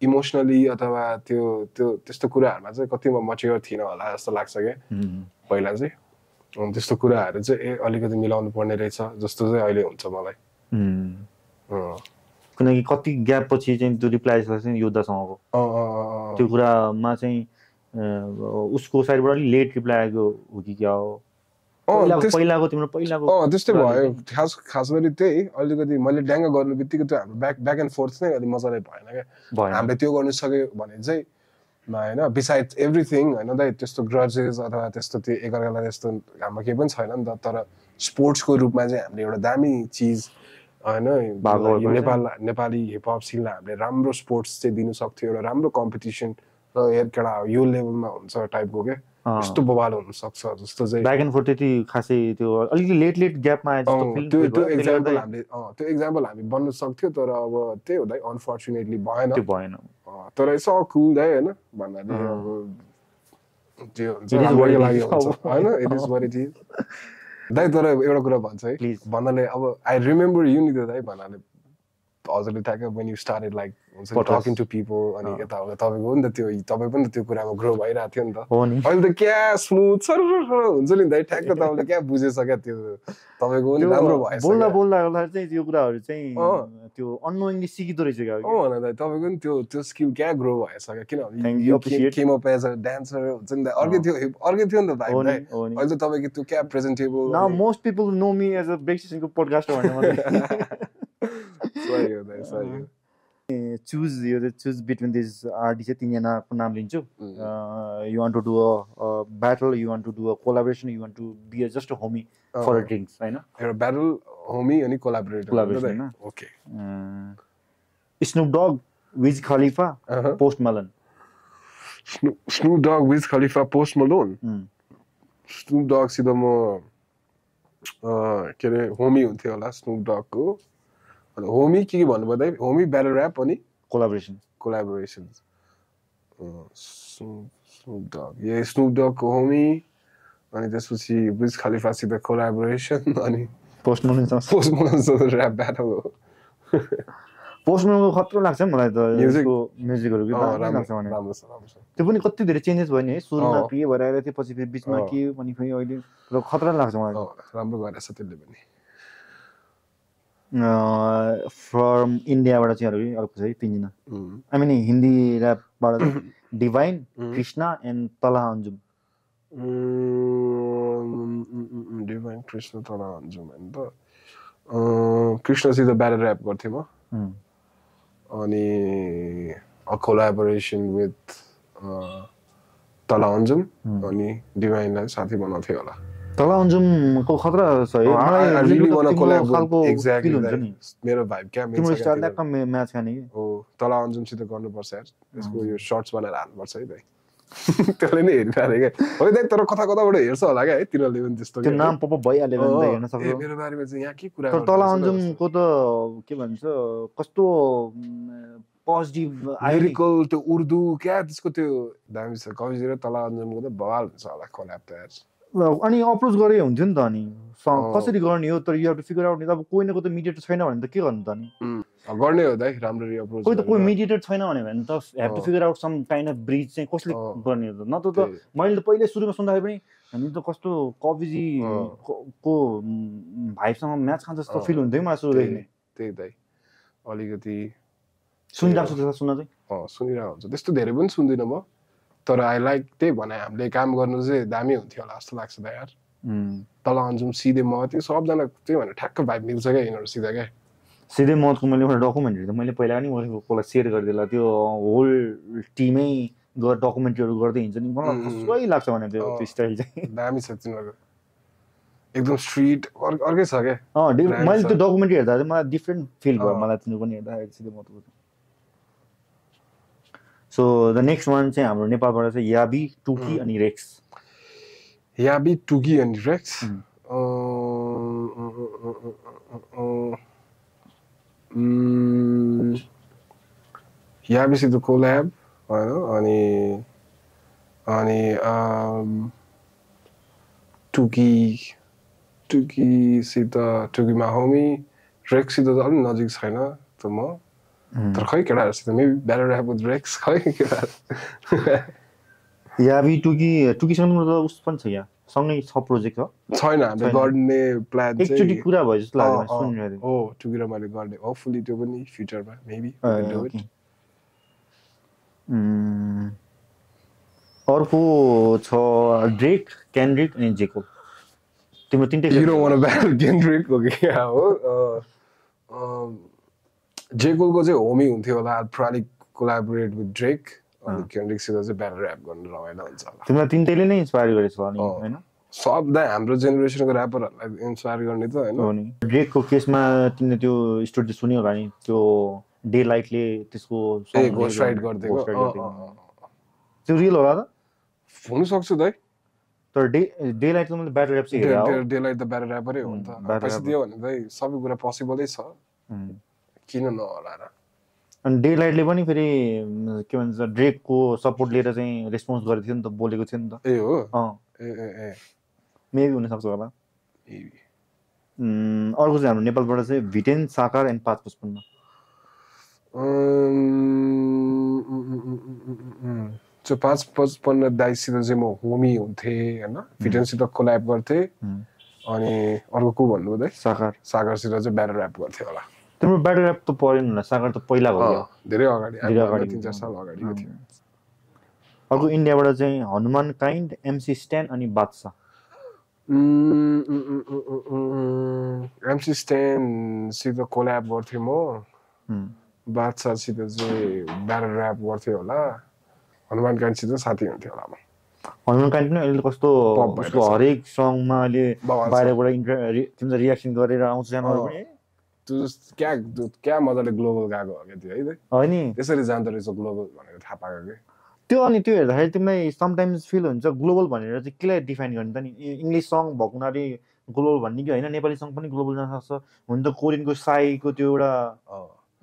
इमोसनली अथवा त्यो त्यस्तो कुराहरूमा चाहिँ कति म मच्योर थिइनँ होला जस्तो लाग्छ क्या पहिला चाहिँ त्यस्तो कुराहरू चाहिँ अलिकति मिलाउनु पर्ने रहेछ जस्तो चाहिँ अहिले हुन्छ मलाई किनकि कति ग्याप पछि चाहिँ त्यो रिप्लाई चाहिँ योद्धासँगको त्यो कुरामा चाहिँ उसको साइडबाट अलिक लेट रिप्लाई आएको हो कि क्या हो पहिलाको त्यस्तै भयो खास गरी त्यही अलिकति मैले ड्याङ्ग गर्नु बित्तिकै त्यो हाम्रो ब्याक एन्ड फोर्थ नै अलिक मजाले भएन क्या हामीले त्यो गर्नु सक्यो भने चाहिँ होइन बिसाइड एभ्रिथिङ होइन दाइ त्यस्तो ग्रजेस अथवा त्यस्तो त्यो एकअर्कालाई त्यस्तो हाम्रो केही पनि छैन नि त तर स्पोर्ट्सको रूपमा चाहिँ हामीले एउटा दामी चिज होइन नेपाली हिपहप सिनलाई हामीले राम्रो स्पोर्ट्स चाहिँ दिनु सक्थ्यो एउटा राम्रो कम्पिटिसन र हेर केटा यो लेभलमा हुन्छ टाइपको के यस्तो बवाल हुन सक्छ जस्तो चाहिँ ब्याक एन्ड फोर्थ त्यति खासै त्यो अलिकति लेट ग्यापमा आए जस्तो फिल त्यो एक्जाम्पल हामी बन्न सक्थ्यो तर अब त्यही हो दाइ अनफर्चुनेटली भएन त्यो भएन तर इट्स अल कुल दाइ हैन भन्नाले अब त्यो हुन्छ हाम्रो लागि हुन्छ हैन it is what it is दाइ तर एउटा कुरा भन्छ है भन्नाले अब आई रिमेम्बर यु नि दाइ भन्नाले हजुरले ठ्याक्कै when you started like talking to people अनि यताउता तपाईको नि त त्यो तपाई पनि त त्यो कुरामा ग्रो भइरहेको थियो नि त अहिले त क्या स्मुथ हुन्छ नि दाइ ठ्याक्क तपाईले क्या बुझिसक्यो त्यो तपाईको पनि राम्रो भएछ बोल्दा बोल्दा चाहिँ त्यो कुराहरु चाहिँ त्यो अननोइङली सिकिदो रहेछ क्या भन दाइ तपाईको नि त्यो स्किल क्या ग्रो भएछ क्या किनभने you came up as a dancer हुन्छ नि दाइ अर्कै थियो नि त भाइ अहिले त तपाईको त्यो क्या presentable now most people know me as a ब्रेकस्टेशनको पोडकास्टर भन्ने सही हो दाइ सही हो choose between these artists तीनजनाको नाम लिन्छु you want to do a battle you want to do a collaboration you want to be just a homie for a drinks हैन एउटा battle homie अनि collaborator हैन okay Snoop Dogg Wiz Khalifa Post Malone Snoop Dogg Wiz Khalifa Post Malone Snoop Dogg सित म के रे homie हुन्थ्यो होला Snoop Dogg को होमी के भन्नु पर्दा होमी ब्याटल र्याप अनि कोलाबोरेसन स्नुप डग ये स्नुप डग को होमी अनि त्यसपछि विज खलिफा सित कोलाबोरेसन अनि पोस्ट मलोन र्याप ब्याटल हो पोस्ट मलोनको खतरा लाग्छ मलाई त यसको म्युजिकहरु के लाग्छ भने राम्रो छ त्यो पनि कति धेरै चेन्जेस भयो नि है सुरुमा के भइरहेको थियो पछि फेरि बीचमा के अनि फेरि अहिले खतरा लाग्छ मलाई राम्रो गरेछ त्यसले पनि फ्रम इन्डियाबाट चाहिँ अर्को छ तीनजना आई मिन हिन्दी ऱ्यापबाट Divine Krishna and Talha Anjum divine Krishna तला अन्जुम हैन त कृष्णसित ब्याटल ऱ्याप गर्थेँ म अनि अ कोलाबोरेसन विथ तला अन्जुम अनि डिभाइनलाई साथी बनाउँथ्यो होला तला अन्जुमको खतरा छ है मलाई रियली वान कोलाबोरेट एक्ज्याक्टली मेरो भाइब क्या तिम्रो स्टाइल ल्याक्क म्याच खाने कि हो तला अन्जुमसित गर्नुपर्छ यार यसको यो शर्ट्स बनाएर हाल्नुपर्छ है दाइ त्यसले नै हेरिरहेको क्या हो दाइ तर कता कताबाट हेर्छ होला क्या है तिनीहरूले पनि त्यस्तो त्यो नाम पप भइहाल्यो भने त हेर्न सक्छ मेरो बारेमा चाहिँ यहाँ के कुरा तर तला अन्जुमको त के भन्छ कस्तो पोजिटिभ लिरिकल त्यो उर्दू क्या त्यसको त्यो दामी छ कविता तला अन्जुमको त बवाल हुन्छ होला कोल्याब त यार अनि अप्रोच गरे हुन्थ्यो नि त अनि कसरी गर्ने हो तर you have to figure out नि अब कोही न कोही त मिडिएटर छैन भने त के गर्नु त नि गर्ने हो दाइ राम्ररी अप्रोच कोही त कोही मिडिएटर छैन भने त have to figure out some kind of bridge चाहिँ कसले गर्ने हो त न त मैले त पहिले सुरुमा सुन्दाखेरि पनि हामी त कस्तो कविजी को भाइबसँग म्याच खान्छ जस्तो फिल हुन्थ्यो मलाई सुरुदेखि नै त्यही दाइ अलिकति सुनिरहेको छु सुन्न चाहिँ सुनिरहेको हुन्छ त्यस्तो धेरै पनि सुन्दिनँ म तर आई लाइक त्यही भने हामीले काम गर्नु चाहिँ दामी हुन्थ्यो होला जस्तो लाग्छ त यार तला अन्जुम सिधे म त्यो सबजना त्यही भने ठ्याक्क भाइब मिल्छ क्या यिनीहरूसित क्या सिधै मतको मैले एउटा डकुमेन्टरी त मैले पहिला पनि कसलाई सेयर गरिदिएला त्यो होल टिमै गएर डकुमेन्ट्रीहरू गर्दै हिँड्छ नि मलाई कसै लाग्छ भने त्यो स्टाइल चाहिँ दामी छ तिनीहरूको एकदम स्ट्रिट अर्कै छ क्या मैले त्यो डकुमेन्ट्री हेर्दा चाहिँ मलाई डिफ्रेन्ट फिल भयो मलाई तिनीहरू पनि हेर्दाखेरि सिधै मतको सो द नेक्स्ट वान चाहिँ हाम्रो नेपालबाट चाहिँ याबी टुकी अनि रेक्स याबी टुकी अनि रेक्स याबीसित कोल्याब होइन अनि टुकीसित टुकीमा होमी रेक्ससित त अलिक नजिक छैन त म तर खै केटाहरूसित मेबी ब्याटल ऱ्याप विथ रेक्स खै केटाहरू याबी टुकीसँग त उस पनि छ यहाँ सँगै छ प्रोजेक्ट छैन हामीले गर्ने प्लान चाहिँ एकचोटि कुरा भयो जस्तो लाग्यो सुनिरहेको हो टुकी र मैले गर्ने होपफुली त्यो पनि फ्युचरमा मेबी अर्को छ ड्रेक केन्ड्रिक अनि जेकोब तिम्रो तीनटै you don't want to battle Kendrick हो कि हो जेकोबको चाहिँ होमी हुन्थ्यो होला probably collaborate with Drake अनि केन्ड्रिकसित चाहिँ ब्याटल ऱ्याप गर्न रमाइलो हुन्छ होला तिमीलाई तीनटैले नै इन्स्पायर गरेछ होला नि हैन सबलाई हाम्रो जेनेरेसनको ऱ्यापरहरूलाई इन्स्पायर गर्ने त हैन ड्रेकको केसमा तिमीले त्यो स्टोरी सुन्यो होला नि त्यो डे लाइटले त्यसको घोस्ट राइड गर्दिएको त्यो रियल होला त हुनसक्छ दाइ तर डे लाइट त मैले ब्याटर ऱ्याप चाहिँ हेरेँ हो डेलाइट त ब्याटर ऱ्यापरै हो नि त पैसा दियो भने दाइ सबै कुरा पोसिबलै छ किन नहोला र अनि डे लाइटले पनि फेरि के भन्छ ड्रेकको सपोर्ट लिएर चाहिँ रेस्पोन्स गरेको थियो नि त बोलेको थियो नि त ए हो ए मेबी हुनसक्छ होला अर्को चाहिँ हाम्रो नेपालबाट चाहिँ भिटेन साकार एन्ड 555 त्यो 555 दाइसित चाहिँ म होमी हुन्थेँ होइन भिटेनसित कोल्याब गर्थेँ अनि अर्को को भन्नु दाइ सागरसित चाहिँ ब्याटर ऱ्याप गर्थेँ होला तिम्रो ब्याटर ऱ्याप त परेन होला सागर त पहिला भयो धेरै अगाडि 3-4 साल अगाडिको थियो अर्को इन्डियाबाट चाहिँ हनुमान काइन्ड एमसी स्ट्यान अनि बादशाह एमसी स्ट्यानसित कोल्याब गर्थेँ म बादशाहसित चाहिँ ब्याटर ऱ्याप गर्थेँ होला हनुमान काइन्डसित साथी हुन्थ्यो होला म हनुमान काइन्ड पनि अहिले कस्तो उसको हरेक सङमा अहिले बाहिरबाट रियाक्सन गरेर आउँछ च्यानलहरू पनि क्या मजाले ग्लोबल गएको हो क्या त्यो है होइन त्यसरी जाँदो रहेछ ग्लोबल भनेर थाहा पाएको कि त्यो अनि त्यो हेर्दाखेरि तिमीलाई समटाइम्स फिल हुन्छ ग्लोबल भनेर चाहिँ केलाई डिफाइन गर्ने त नि इङ्ग्लिस सङ भएको हुनाले ग्लोबल भन्ने कि होइन नेपाली सङ पनि ग्लोबल जान सक्छ हुन त कोरियनको साईको त्यो एउटा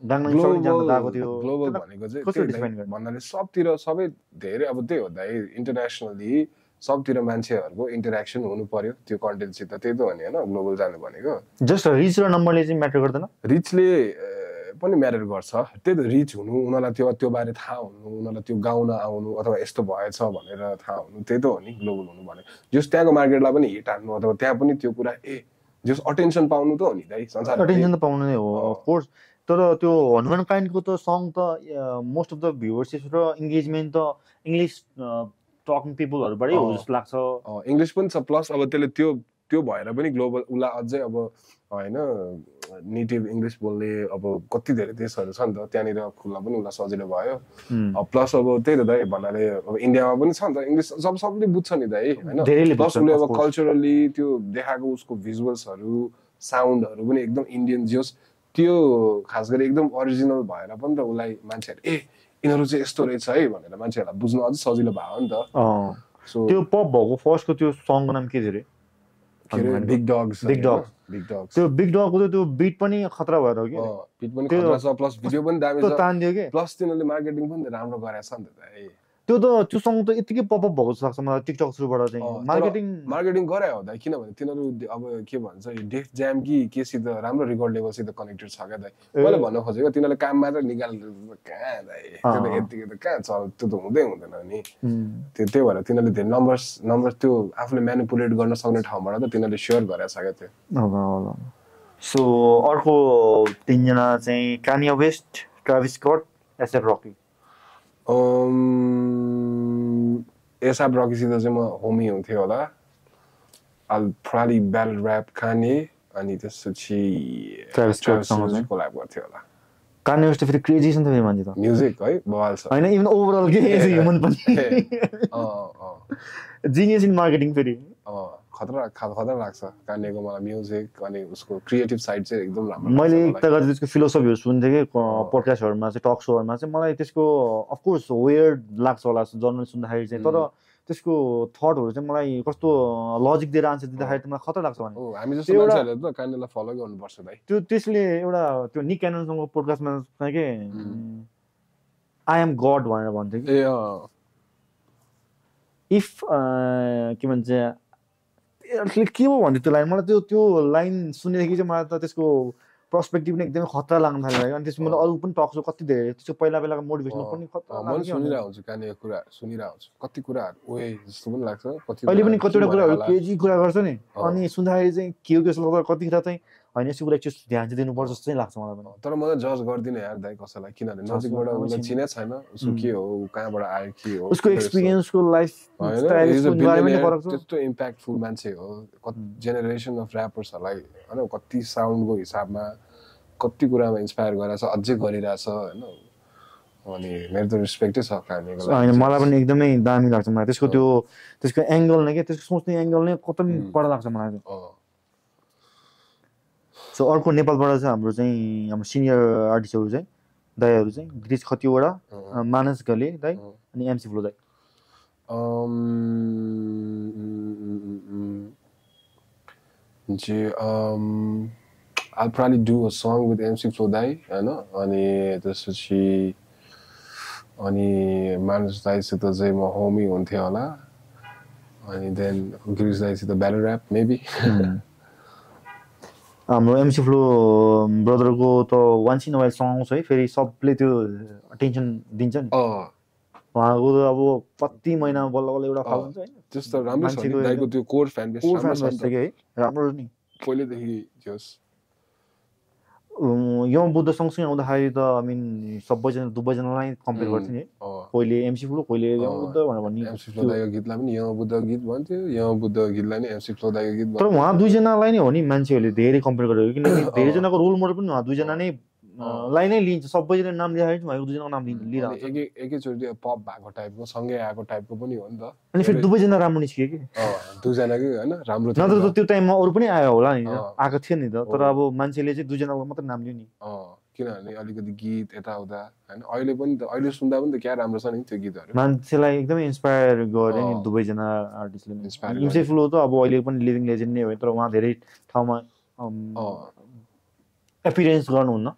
ग्लोबल भनेको चाहिँ भन्नाले सबतिर सबै धेरै अब त्यही हो दाइ इन्टरनेसनली सबतिर मान्छेहरूको इन्टरेक्सन हुनु पर्यो त्यो कन्टेन्टसित त्यही त हो नि होइन ग्लोबल जानु भनेको जस्ट रिच र नम्बरले चाहिँ म्याटर गर्दैन रिचले पनि म्याटर गर्छ त्यही त रिच हुनु उनीहरूलाई त्यो बारे थाहा हुनु उनीहरूलाई त्यो गाउन आउनु अथवा यस्तो भएछ भनेर थाहा हुनु त्यही त हो नि ग्लोबल हुनु भने जस त्यहाँको मार्केटलाई पनि हिट हान्नु अथवा त्यहाँ पनि त्यो कुरा जस अटेन्सन पाउनु त हो नि दाइ संसार अटेन्सन त पाउनु नै हो अफकोर्स तर त्यो हनुमान काइन्डको त सङ त मोस्ट अफ द भ्युवरसिप र इङ्गेजमेन्ट त इङ्ग्लिस टकिङ पिपलहरूबाटै हो जस्तो लाग्छ इङ्ग्लिस पनि छ प्लस अब त्यसले त्यो भएर पनि ग्लोबल उसलाई अझै अब होइन नेटिभ इङ्ग्लिस बोल्ने अब कति धेरै देशहरू छ नि त त्यहाँनिर खुल्न पनि उसलाई सजिलो भयो प्लस अब त्यही त दाइ भन्नाले अब इन्डियामा पनि छ नि त इङ्ग्लिस सबले बुझ्छ नि दाइ होइन प्लस उसले अब कल्चरली त्यो देखाएको उसको भिजुअल्सहरू साउन्डहरू पनि एकदम इन्डियन जोस् त्यो खास गरी एकदम ओरिजिनल भएर पनि त उसलाई मान्छेहरू यिनीहरू चाहिँ यस्तो रहेछ है भनेर मान्छेहरूलाई बुझ्न अझै सजिलो भयो नि त त्यो पप भएको फर्स्टको त्यो सङको नाम के थियो रे बिग डग्स त्यो बिग डगको त्यो बिट पनि खतरा भएर हो कि बिट पनि खतरा छ प्लस भिडियो पनि दामी छ तान्दियो के प्लस तिनीहरूले मार्केटिङ पनि राम्रो गरेछ नि त त्यो सङ त यतिकै पपअप भएको जस्तो लाग्छ मलाई टिकटक थ्रुबाट चाहिँ मार्केटिङ गरे हो दाइ किनभने तिनीहरू अब के भन्छ डेफ ज्याम कि केसित राम्रो रेकर्ड लेभलसित कनेक्टेड छ क्या दाइ मैले भन्न खोजेको तिनीहरूले काम मात्र निकालेर कहाँ दाइ त्यो त यतिकै त कहाँ चल त्यो त हुँदैन नि त्यही भएर तिनीहरूले धेरै नम्बर त्यो आफूले म्यानिपुलेट गर्न सक्ने ठाउँबाट त तिनीहरूले सेयर गरेछ क्या त्यो सो अर्को तीनजना चाहिँ Kanye West Travis Scott ASAP Rocky ASAP रकीसित चाहिँ म होमी हुन्थ्यो होला probably battle rap Kanye अनि त्यसपछि ट्राभिस स्कटसँग कोल्याब गर्थ्यो होला कान्ये वेस्ट फेरि क्रेजी छ नि त फेरि मान्छे त म्युजिक है बवाल छ हैन इभन ओभरअल के ह्युमन पनि जिनियस इन मार्केटिङ फेरि खतरा लाग्छ कान्येको मलाई म्युजिक अनि उसको क्रिएटिभ साइड चाहिँ एकदम राम्रो मैले एकता गर्दा त्यसको फिलोसफीहरू सुन्थेँ कि पोडकास्टहरूमा चाहिँ टक सोहरूमा चाहिँ मलाई त्यसको अफकोर्स वेयर्ड लाग्छ होला जर्नल सुन्दाखेरि चाहिँ तर त्यसको थटहरू चाहिँ मलाई कस्तो लजिक दिएर आन्सर दिँदाखेरि त मलाई खतरा लाग्छ भने हामी जस्तो मान्छेहरूले त कान्येलाई फलो गर्नुपर्छ भाइ त्यसले एउटा त्यो निक क्याननसँगको पोडकास्टमा चाहिँ के आई एम गड भनेर भन्थ्यो कि इफ के भन्छ के हो भन्थ्यो त्यो लाइन मलाई त्यो लाइन सुनेदेखि चाहिँ मलाई त त्यसको पर्सपेक्टिभ नै एकदमै खतरा लाग्न थाल्यो अनि त्यसमा मैले अरू पनि टक्सो कति धेरै त्यसको पहिलाको मोटिभेसनल पनि खतरा मैले सुनिरहेको हुन्छु कान्येको कुरा सुनिरहेको हुन्छु कति कुराहरू ओए जस्तो पनि लाग्छ अहिले पनि कतिवटा कुराहरू केजी कुरा गर्छ नि अनि सुन्दाखेरि चाहिँ के हो जस्तो लाग्छ कति कुरा चाहिँ होइन यसको कुरा एकचोटि ध्यान चाहिँ दिनुपर्छ जस्तो चाहिँ लाग्छ मलाई पनि तर म त जज गर्दिनँ यार दाइ कसैलाई किनभने नजिकबाट उसलाई चिने छैन उसको के हो कहाँबाट आयो के हो उसको एक्सपिरियन्सको लाइफ त्यस्तो इम्प्याक्टफुल मान्छे हो जेनेरेसन अफ ऱ्यापर्सहरूलाई होइन कति साउन्डको हिसाबमा कति कुरामा इन्सपायर गरेछ अझै गरिरहेछ होइन अनि मेरो त रिस्पेक्टै छ कान्येको होइन मलाई पनि एकदमै दामी लाग्छ मलाई त्यसको एङ्गल नै के त्यसको सोच्ने एङ्गल नै कतै कडा लाग्छ मलाई सो अर्को नेपालबाट चाहिँ हाम्रो सिनियर आर्टिस्टहरू चाहिँ दाइहरू चाहिँ गिरीश खतिवडा मानस घले दाइ अनि एमसी फ्लो दाइ I'll probably do a song with MC Flow Dai, हैन अनि त्यसपछि अनि मानस दाइसित चाहिँ म होमी हुन्थ्यो होला अनि देन गिरिश दाइसित ब्याटल ऱ्याप मेबी हाम्रो एमसी फ्लो ब्रदरको त once in a while song आउँछ है फेरि सबले त्यो अटेन्सन दिन्छ नि उहाँको त अब कति महिनामा बल्ल बल्ल एउटा खाल हुन्छ हैन त्यस्तो राम्रो छ नि दाइको त्यो कोर फ्यान बेस राम्रो छ है राम्रो नि पहिलेदेखि जस यो बुद्ध सँगसँगै आउँदाखेरि त आई मिन सबैजना दुवैजनालाई कम्पेयर गर्थ्यो नि कोहीले एमसी फ्लो कोहीले यो बुद्ध भनेर भन्ने एमसी फ्लो दाइको गीतलाई पनि यो बुद्ध गीत भन्थ्यो यो बुद्ध गीतलाई नि एमसी फ्लो दाइको गीत तर उहाँ दुईजनालाई नै हो नि मान्छेहरूले धेरै कम्पेयर गरेको किनकि धेरैजनाको रोल मोडल पनि उहाँ दुईजना नै लाई नै लिन्छ सबैजनाले नाम लिँदाखेरि उहाँको दुईजनाको नाम लिइरहेको छ एकैचोटि पप भएको टाइपको सँगै आएको टाइपको पनि हो नि त अनि फेरि दुवैजना राम्रो निस्कियो कि दुईजनाकै हैन राम्रो नत्र त त्यो टाइममा अरू पनि आयो होला नि आएको थियो नि त तर अब मान्छेले चाहिँ दुईजनाको मात्र नाम लियो नि किनभने अलिकति गीत यताउता हैन अहिले पनि त अहिले सुन्दा पनि त क्या राम्रो छ नि त्यो गीतहरू मान्छेलाई एकदमै इन्स्पायर गरे नि दुवैजना आर्टिस्टले एमसी फ्लो त अब अहिले पनि लिभिङ लेजेन्ड नै हो तर उहाँ धेरै ठाउँमा एपियरेन्स गर्नुहुन्न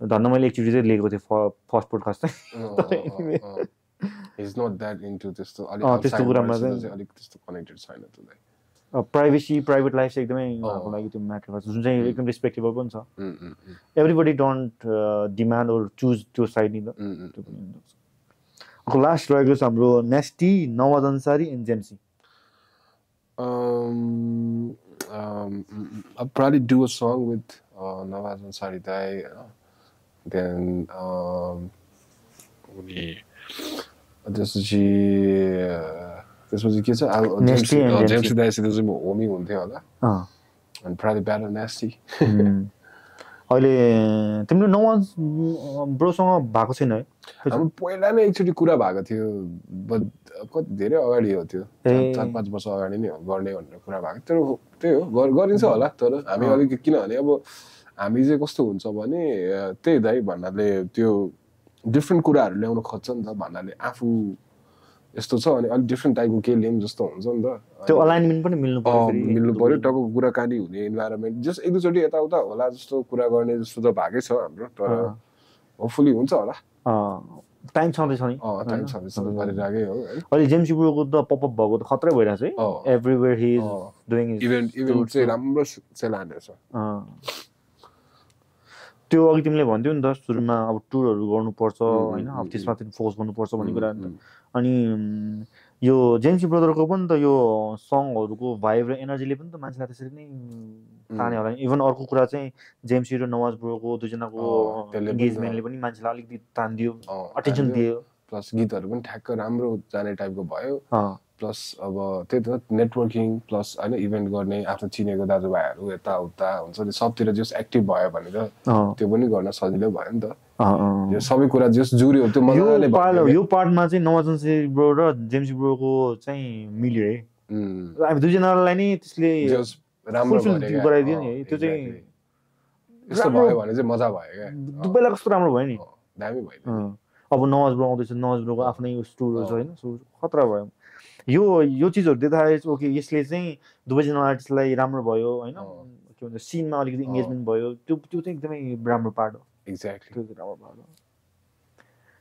धन्न मैले एकचोटि चाहिँ लिएको थिएँ फर्स्ट पोडकास्ट चाहिँ इज नट द्याट इन्टु त्यस्तो त्यस्तो कुरामा चाहिँ अलिक त्यस्तो कनेक्टेड छैन त्यसलाई प्राइभेसी प्राइभेट लाइफ चाहिँ एकदमै उहाँको लागि त्यो म्याटर गर्छ जुन चाहिँ एकदम रेस्पेक्टेबल पनि छ everybody don't demand or choose त्यो साइड नि त त्यो पनि हुन्छ लास्ट रहेको छ हाम्रो नेस्टी नवाज अन्सारी एन्ड जेम्सी I'll probably do a song with Nawaz Ansari Dai, then त्यसपछि के छ जेम्सी दाइसित चाहिँ म होमी हुन्थ्यो होला and probably better nasty अहिले तिम्रो नवाज ब्रोसँग भएको छैन है हाम्रो पहिला नै एकचोटि कुरा भएको थियो बट कति धेरै अगाडि हो त्यो 4-5 वर्ष अगाडि नै हो गर्ने भनेर कुरा भएको तर त्यही हो गरिन्छ होला तर हामी अलिक किनभने अब हामी चाहिँ कस्तो हुन्छ भने त्यही दाइ भन्नाले त्यो डिफ्रेन्ट कुराहरू ल्याउन खोज्छ नि त भन्नाले आफू यस्तो छ अनि अलिक डिफ्रेन्ट टाइपको के ल्याउँ जस्तो हुन्छ नि त त्यो अलाइनमेन्ट पनि मिल्नु पर्यो टक्क कुराकानी हुने इन्भाइरोमेन्ट जस्ट एक दुईचोटि यताउता होला जस्तो कुरा गर्ने जस्तो त भएकै छ हाम्रो तर होपफुली हुन्छ होला टाइम छँदैछ नि टाइम छँदैछ गरिरहेकै हो अहिले जेम्सी ब्रोको त पपअप भएको त खतरै भइरहेछ है everywhere he is doing his event चाहिँ राम्रो चलाएको छ त्यो अघि तिमीले भन्थ्यौ नि त सुरुमा अब टुरहरू गर्नुपर्छ होइन अब त्यसमा चाहिँ फोकस गर्नुपर्छ भन्ने कुरा अनि यो जेम्सी ब्रदरको पनि त यो सङहरूको भाइब र एनर्जीले पनि त मान्छेलाई त्यसरी नै ताने होला इभन अर्को कुरा चाहिँ जेम्सी र नवाज ब्रोको दुईजनाको इन्गेजमेन्टले पनि मान्छेलाई अलिकति तानिदियो अटेन्सन दियो प्लस गीतहरू पनि ठ्याक्क राम्रो जाने टाइपको भयो प्लस अब त्यही त नेटवर्किङ प्लस होइन इभेन्ट गर्ने आफ्नो चिनेको दाजुभाइहरू यताउता हुन्छ नि सबतिर जस एक्टिभ भयो भने त त्यो पनि गर्न सजिलो भयो नि त यो सबै कुरा जस जुर्यो त्यो मजाले यो पार्टमा चाहिँ नवाज ब्रो र जेम्सी ब्रोको चाहिँ मिल्यो है हामी दुईजनालाई नै त्यसले राम्रो गराइदियो नि है त्यो चाहिँ यस्तो भयो भने चाहिँ मजा भयो क्या दुबैलाई कस्तो राम्रो भयो नि दामी भयो अब नवाज ब्रो आउँदैछ नवाज ब्रोको आफ्नै स्टोरहरू छ होइन खतरा भयो यो चिजहरू देख्दाखेरि ओके यसले चाहिँ दुवैजना आर्टिस्टलाई राम्रो भयो होइन के भन्छ सिनमा अलिकति इन्गेजमेन्ट भयो त्यो चाहिँ एकदमै राम्रो पार्ट हो एक्ज्याक्टली त्यो चाहिँ राम्रो पार्ट हो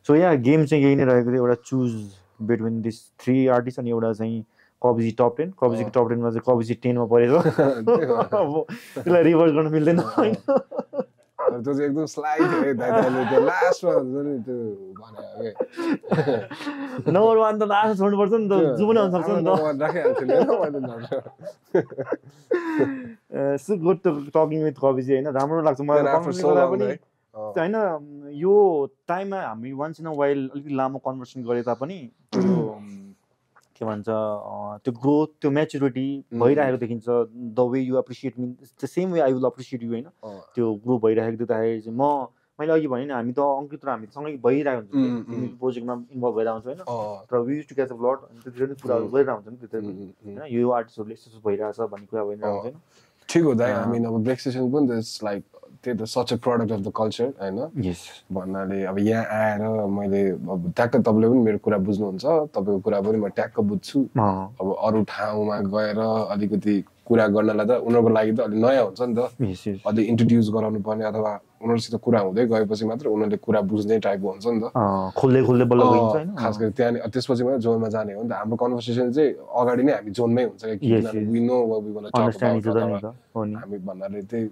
सो या गेम चाहिँ यही नै रहेको थियो एउटा चुज बिट्विन दिस 3 आर्टिस्ट अनि एउटा चाहिँ कबिजी टप 10 कबिजीको टप 10 मा चाहिँ कबिजी 10 मा परेछ अब त्यसलाई रिभर्स गर्न मिल्दैन हैन त्यो चाहिँ एकदम स्लाइड है दाइले त्यो लास्टमा हुन्छ नि त्यो भने के नम्बर 1 त लास्ट छोड्नु पर्छ नि त जो पनि हुन सक्छ नि त राखिहाल्छु नि मैले सो गुड टकिङ विथ कबिजी हैन राम्रो लाग्छ मलाई पनि हैन यो टाइममा हामी वान्स इन अ वाइल अलिकति लामो कन्भर्सेसन गरे तापनि त्यो के भन्छ त्यो ग्रोथ त्यो म्याच्युरिटी भइरहेको देखिन्छ the way you appreciate me the same way I will appreciate you होइन त्यो ग्रो भइरहेको देख्दाखेरि चाहिँ मैले अघि भने नि हामी त अङ्कित र हामी सँगै भइरहेको हुन्छ प्रोजेक्टमा इन्भल्भ भइरहेको हुन्छ होइन तर we used to catch a blood अनि त्यतिर नै कुराहरू गरिरहेको हुन्छ नि त्यतिर होइन यो आर्टिस्टहरूले यस्तो भन्ने कुरा भइरहेको हुन्छ होइन ठिक हो दाइ हामी अब ब्रेक सेसन पनि लाइक त्यही त such a product of the culture हैन यस भन्नाले अब यहाँ आएर मैले अब ट्याक्क तपाईँले पनि मेरो कुरा बुझ्नुहुन्छ तपाईँको कुरा पनि म ट्याक्क बुझ्छु अब अरू ठाउँमा गएर अलिकति कुरा गर्नलाई त उनीहरूको लागि त अलिक नयाँ हुन्छ नि त अलि इन्ट्रोड्युस गराउनु पर्ने अथवा उनीहरूसित कुरा हुँदै गएपछि मात्र उनीहरूले कुरा बुझ्ने टाइपको हुन्छ नि त खुल्दै खुल्दै बल्ल गइन्छ हैन खास गरी त्यहाँ त्यसपछि मात्र जोनमा जाने हो नि त हाम्रो कन्भर्सेसन चाहिँ अगाडि नै हामी जोनमै हुन्छ किनभने we know what we gonna talk about हामी भन्नाले त्यही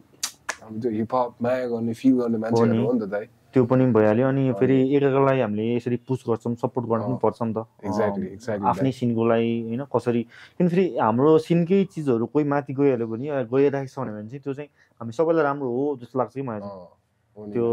हामी त्यो हिप हप माया गर्ने फिल गर्ने मान्छेहरू हो नि त दाइ त्यो पनि भइहाल्यो अनि फेरि एकअर्कालाई हामीले यसरी पुश गर्छौँ सपोर्ट गर्नु पनि पर्छ नि त एक्ज्याक्टली आफ्नै सिनको लागि हैन कसरी किन फेरि हाम्रो सिनकै चिजहरू कोही माथि गइहाल्यो भने गइरहेको छ भने चाहिँ त्यो चाहिँ हामी सबैलाई राम्रो हो जस्तो लाग्छ कि मलाई त्यो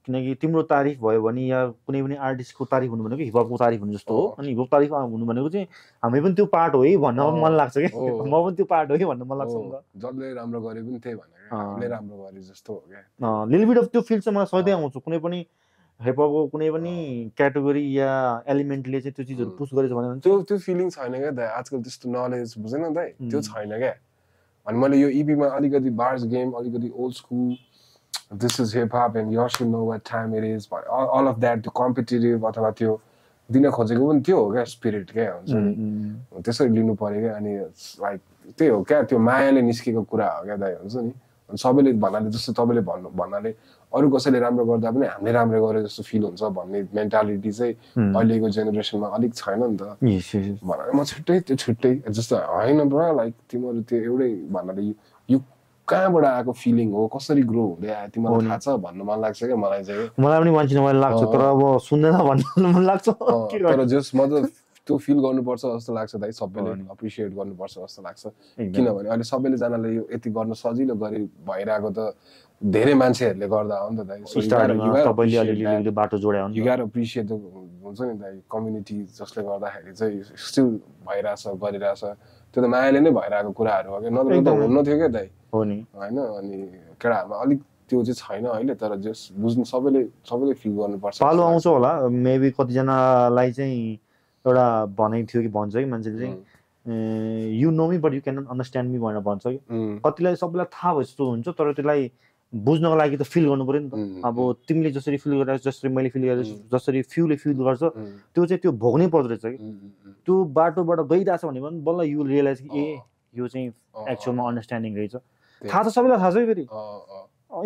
किनकि तिम्रो तारिफ भयो भने या कुनै पनि आर्टिस्टको तारिफ हुनु भनेको हिपहपको तारिफ हुनु जस्तो हो अनि हिपहप तारिफ हुनु भनेको चाहिँ हामी पनि त्यो पार्ट हो है भन्न मन लाग्छ कि म पनि त्यो पार्ट हो है भन्न मन लाग्छ नि त जसले राम्रो गरे पनि त्यही भनेको हामीले राम्रो गरे जस्तो हो क्या लिटल बिट अफ त्यो फिल चाहिँ मलाई सधैँ आउँछ कुनै पनि हिपहपको कुनै पनि क्याटेगोरी या एलिमेन्टले चाहिँ त्यो चिजहरू पुश गरेछ भने त्यो फिलिङ छैन क्या दाइ आजकल त्यस्तो नलेज बुझेन दाइ त्यो छैन क्या अनि मैले यो इपीमा अलिकति बार्स गेम अलिकति old school this is hip hop and you should know what time it is all of that त्यो कम्पिटिटिभ अथवा त्यो दिन खोजेको पनि त्यो हो क्या स्पिरिट क्या हुन्छ नि त्यसरी लिनु पर्यो क्या अनि लाइक त्यही हो क्या त्यो मायाले निस्केको कुरा हो क्या दाइ हुन्छ नि अनि सबैले भन्नाले जस्तो तपाईँले भन्नाले अरू कसैले राम्रो गर्दा पनि हामीले राम्रो गरे जस्तो फिल हुन्छ भन्ने मेन्टालिटी चाहिँ अहिलेको जेनेरेसनमा अलिक छैन नि त भन्नाले म छुट्टै जस्तो होइन ब्रो लाइक तिमीहरू त्यो एउटै भन्नाले यो कहाँबाट आएको फिलिङ हो कसरी ग्रो हुँदै आयो तिमीलाई थाहा छ भन्न मन लाग्छ क्या मलाई चाहिँ मलाई पनि मान्छे मलाई लाग्छ तर अब सुन्दैन भन्न मन लाग्छ तर जस म त त्यो फिल गर्नुपर्छ जस्तो लाग्छ दाइ सबैले अप्रिसिएट गर्नुपर्छ जस्तो लाग्छ किनभने अहिले सबैले जनाले यो यति गर्न सजिलो गरी भइरहेको त धेरै मान्छेहरूले गर्दा हो नि त दाइ बाटो जोड्या यु गाट अप्रिसिएट हुन्छ नि दाइ कम्युनिटी जसले गर्दाखेरि चाहिँ स्टिल भइरहेछ गरिरहेछ त्यो त मायाले नै भइरहेको कुराहरू हो क्या नत्र त हुन्न थियो क्या दाइ हो नि होइन अनि केटाहरूमा अलिक त्यो चाहिँ छैन अहिले तर जस बुझ्नु सबैले फिल गर्नुपर्छ पालो आउँछ होला मेबी कतिजनालाई चाहिँ एउटा भनेको थियो कि भन्छ कि मान्छेले चाहिँ you know me but you can understand me भनेर भन्छ कि कतिलाई सबैलाई थाहा भयो जस्तो हुन्छ तर त्यसलाई बुझ्नको लागि त फिल गर्नु पर्यो नि त अब तिमीले जसरी फिल गरेर जसरी मैले फिल गरेर जसरी फ्युले फिल गर्छ त्यो चाहिँ त्यो भोग्नै पर्दो रहेछ कि त्यो बाटोबाट गइरहेछ भने पनि बल्ल यु रियलाइज कि ए यो चाहिँ एक्चुअलमा अन्डरस्ट्यान्डिङ रहेछ थाहा त सबैलाई थाहा छ फेरि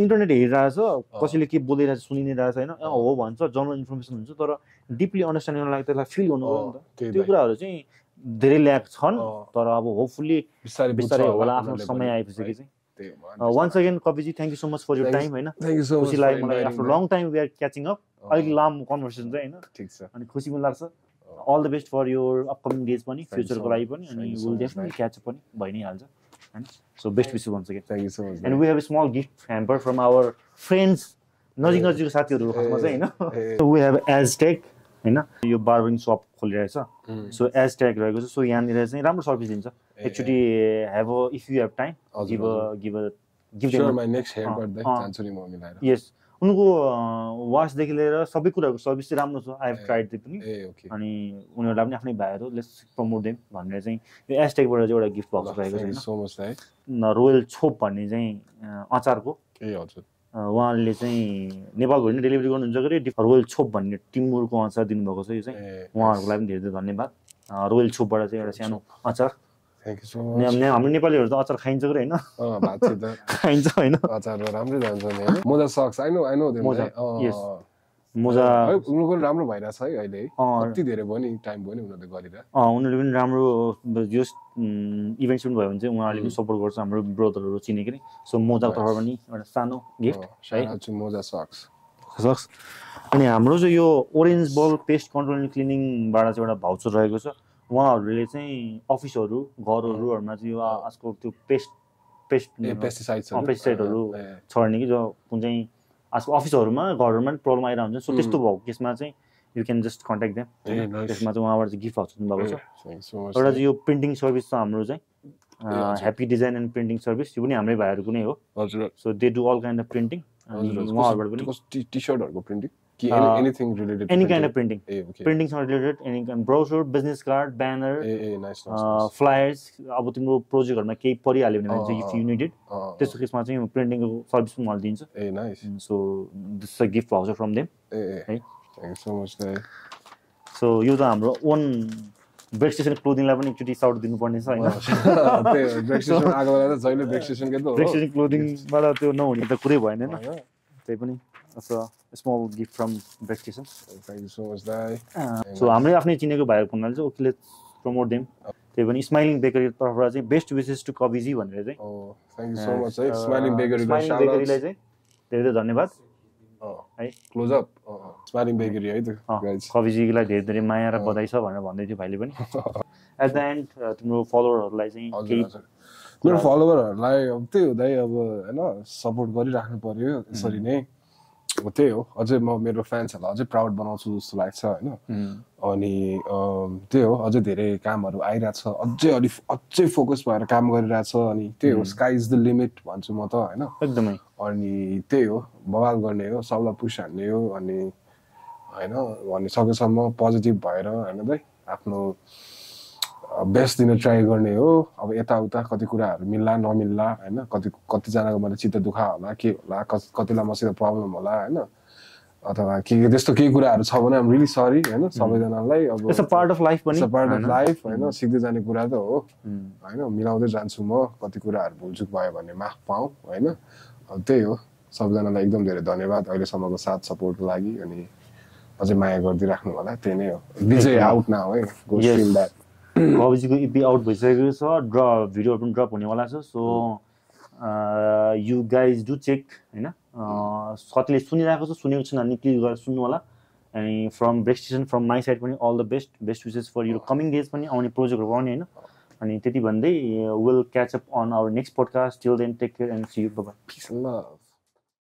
इन्टरनेट हेरिरहेछ कसैले के बोलिरहेछ सुनि नै रहेछ होइन हो भन्छ जनरल इन्फर्मेसन हुन्छ तर डिपली अन्डरस्ट्यान्डिङको लागि त्यसलाई फिल गर्नु पर्यो नि त त्यो कुराहरू चाहिँ धेरै ल्याक छन् तर अब होपफुल्ली बिस्तारै होला आफ्नो समय आएपछि चाहिँ once again Kaviji thank you so much for your time हैन खुसी लाग्यो मलाई after long time we are catching up अलिक लामो कन्भर्सेसन चाहिँ हैन ठीक छ अनि खुसी पनि लाग्छ all the best for your upcoming days पनि फ्युचरको लागि पनि अनि we will definitely catch up पनि भइ नै हाल्छ हैन so best wishes once again thank you so much and we have a small gift hamper from our friends नजिकको साथीहरु खासमा चाहिँ हैन so we have Aztec हैन यो बार्बरिङ शप खोलिरहेछ सो Aztec रहेको छ सो यहाँनिर चाहिँ राम्रो सर्भिस दिन्छ एकचोटी have a if you have time give sure my next haircut दै जान्छु नि म मिलाएर yes उनको वास देखि लिएर सबै कुराहरुको सर्भिस चाहिँ राम्रो छ आई हेभ ट्राइड दिस पनि अनि उनीहरुलाई पनि आफ्नै भाइहरु लेट्स प्रमोट देम भनेर चाहिँ यो Aztec बाट चाहिँ एउटा गिफ्ट बक्स रहेको छ हैन सो मच है रोयल छोप भन्ने चाहिँ अचारको ए हजुर उहाँले चाहिँ नेपालको हैन डेलिभरी गर्नुहुन्छ गरे रोयल छोप भन्ने टिमुरको अचार दिनुभएको छ यो चाहिँ उहाँहरुको लागि पनि धेरै धेरै धन्यवाद रोयल छोपबाट चाहिँ एउटा सानो अचार थ्यांक यू सो मच हाम्रो नेपालीहरु त अचार खाइन्छ गरे हैन भात चाहिँ त खाइन्छ हैन अचार राम्रै जान्छ नि हैन मोजा सक्स आई नो मोजा यस मोजा उनीहरुको राम्रो भइराछ है अहिले कति धेरै भयो नि टाइम भयो नि उनीहरुले गरिरा उनीहरुले पनि राम्रो जस इभेन्ट्स पनि भयो भने चाहिँ उहाँहरुले पनि सपोर्ट गर्छ हाम्रो ब्रदरहरु चिनेको नि सो मोजाको तर्फबाट पनि एउटा सानो गिफ्ट है मोजा सक्स अनि हाम्रो चाहिँ यो orange ball pest control and cleaning बाट चाहिँ एउटा भाउचर रहेको छ उहाँहरुले चाहिँ अफिसहरु घरहरुमा चाहिँ यो आजकल त्यो पेस्टिसाइडहरु छर्ने कि जो कुन चाहिँ आजकल अफिसहरुमा घरहरुमा प्रब्लम आइरा हुन्छ सो त्यस्तो भएको केसमा चाहिँ you can just contact them त्यसमा चाहिँ उहाँबाट चाहिँ गिफ्ट हाउस दिनुभएको छ एउटा चाहिँ यो प्रिन्टिङ सर्भिस छ हाम्रो चाहिँ happy design and printing service यो पनि हाम्रै भाइहरुको नै हो हजुर so they do all kind of printing अनि उहाँहरुबाट पनि टी-शर्टहरुको प्रिन्टिङ कि anything related any kind of printing ए ओके प्रिन्टिङसँग related any kind brochure business card banner ए नाइस फ्लायर्स अब तिम्रो प्रोजेक्टहरुमा केही परिहाल्यो भने चाहिँ इफ यु निड इट त्यसको केसमा चाहिँ प्रिन्टिङको सर्भिस पनि मैले दिन्छु ए nice so this is a gift voucher from them ए है थ्यांक यू सो मच दाइ सो यो त हाम्रो ओन ब्रेक स्टेसन क्लोदिङलाई पनि एकचोटि साउट दिनुपर्ने छ हैन त्यही ब्रेक स्टेसन आएको बेला त जहिले ब्रेक स्टेसनकै त हो ब्रेक स्टेसन क्लोदिङबाट त्यो नहुने त कुरै भएन हैन त्यही पनि small gift from break station thank you so much दाइ सो हाम्रो आफ्नै चिनेको भाइहरु हुनाले चाहिँ ओके लेट्स प्रमोट देम त्यही पनि स्माइलिङ बेकरी तर्फबाट चाहिँ बेस्ट विशेस टु कविजी भनेर चाहिँ थ्यांक यू सो मच है स्माइलिङ बेकरीलाई स्माइलिङ बेकरीलाई चाहिँ धेरै धेरै धन्यवाद है क्लोज अप स्माइलिङ बेकरी है त गाइस कविजीलाई धेरै धेरै माया र बधाई छ भनेर भन्दै थियो भाइले पनि एट द एन्ड तिम्रो फलोअरहरूलाई चाहिँ केही मेरो फलोअरहरूलाई अब त्यही हुँदै अब हैन सपोर्ट गरिराख्नु पर्यो यसरी नै त्यही हो अझै म मेरो फ्यान्सहरूलाई अझै प्राउड बनाउँछु जस्तो लाग्छ हैन अनि त्यही हो अझै धेरै कामहरू आइरहेछ अझै फोकस भएर काम गरिरहेछ अनि त्यही हो स्काई इज द लिमिट भन्छु म त हैन एकदमै अनि त्यही हो बवाल गर्ने हो सबलाई पुस हान्ने हो अनि हैन भन्ने सकेसम्म पोजिटिभ भएर हैन दाइ आफ्नो बेस्ट दिन ट्राई गर्ने हो अब यताउता कति कुराहरू मिल्ला नमिल्ला हैन कतिजनाको मैले चित्त दुखा होला के होला कतिलाई मसित प्रब्लम होला हैन अथवा के त्यस्तो केही कुराहरू छ भने आम रियली सरी हैन सबैजनालाई अब it's a part of life पनि it's a part of life हैन सिक्दै जाने कुरा त हो हैन मिलाउँदै जान्छु म कति कुराहरू भुलचुक भयो भने माफ पाऊँ हैन त्यही हो सबैजनालाई एकदम धेरै धन्यवाद अहिलेसम्मको साथ सपोर्टको लागि अनि अझै माया गरिदिराख्नु होला त्यही नै हो विजय आउट नाउ है गो स्ट्रिम द्याट कविजीको इपी आउट भइसकेको छ भिडियोहरू पनि ड्रप हुनेवाला छ so you guys do check हैन कतिले सुनिरहेको छ सुनेको छैन भने क्लिक गरेर सुन्नु होला अनि from break station from my side पनि all the best wishes for यो कमिङ डेज पनि आउने प्रोजेक्टहरू आउने हैन अनि त्यति भन्दै will catch up on our next podcast till then take care and see you bye bye peace and love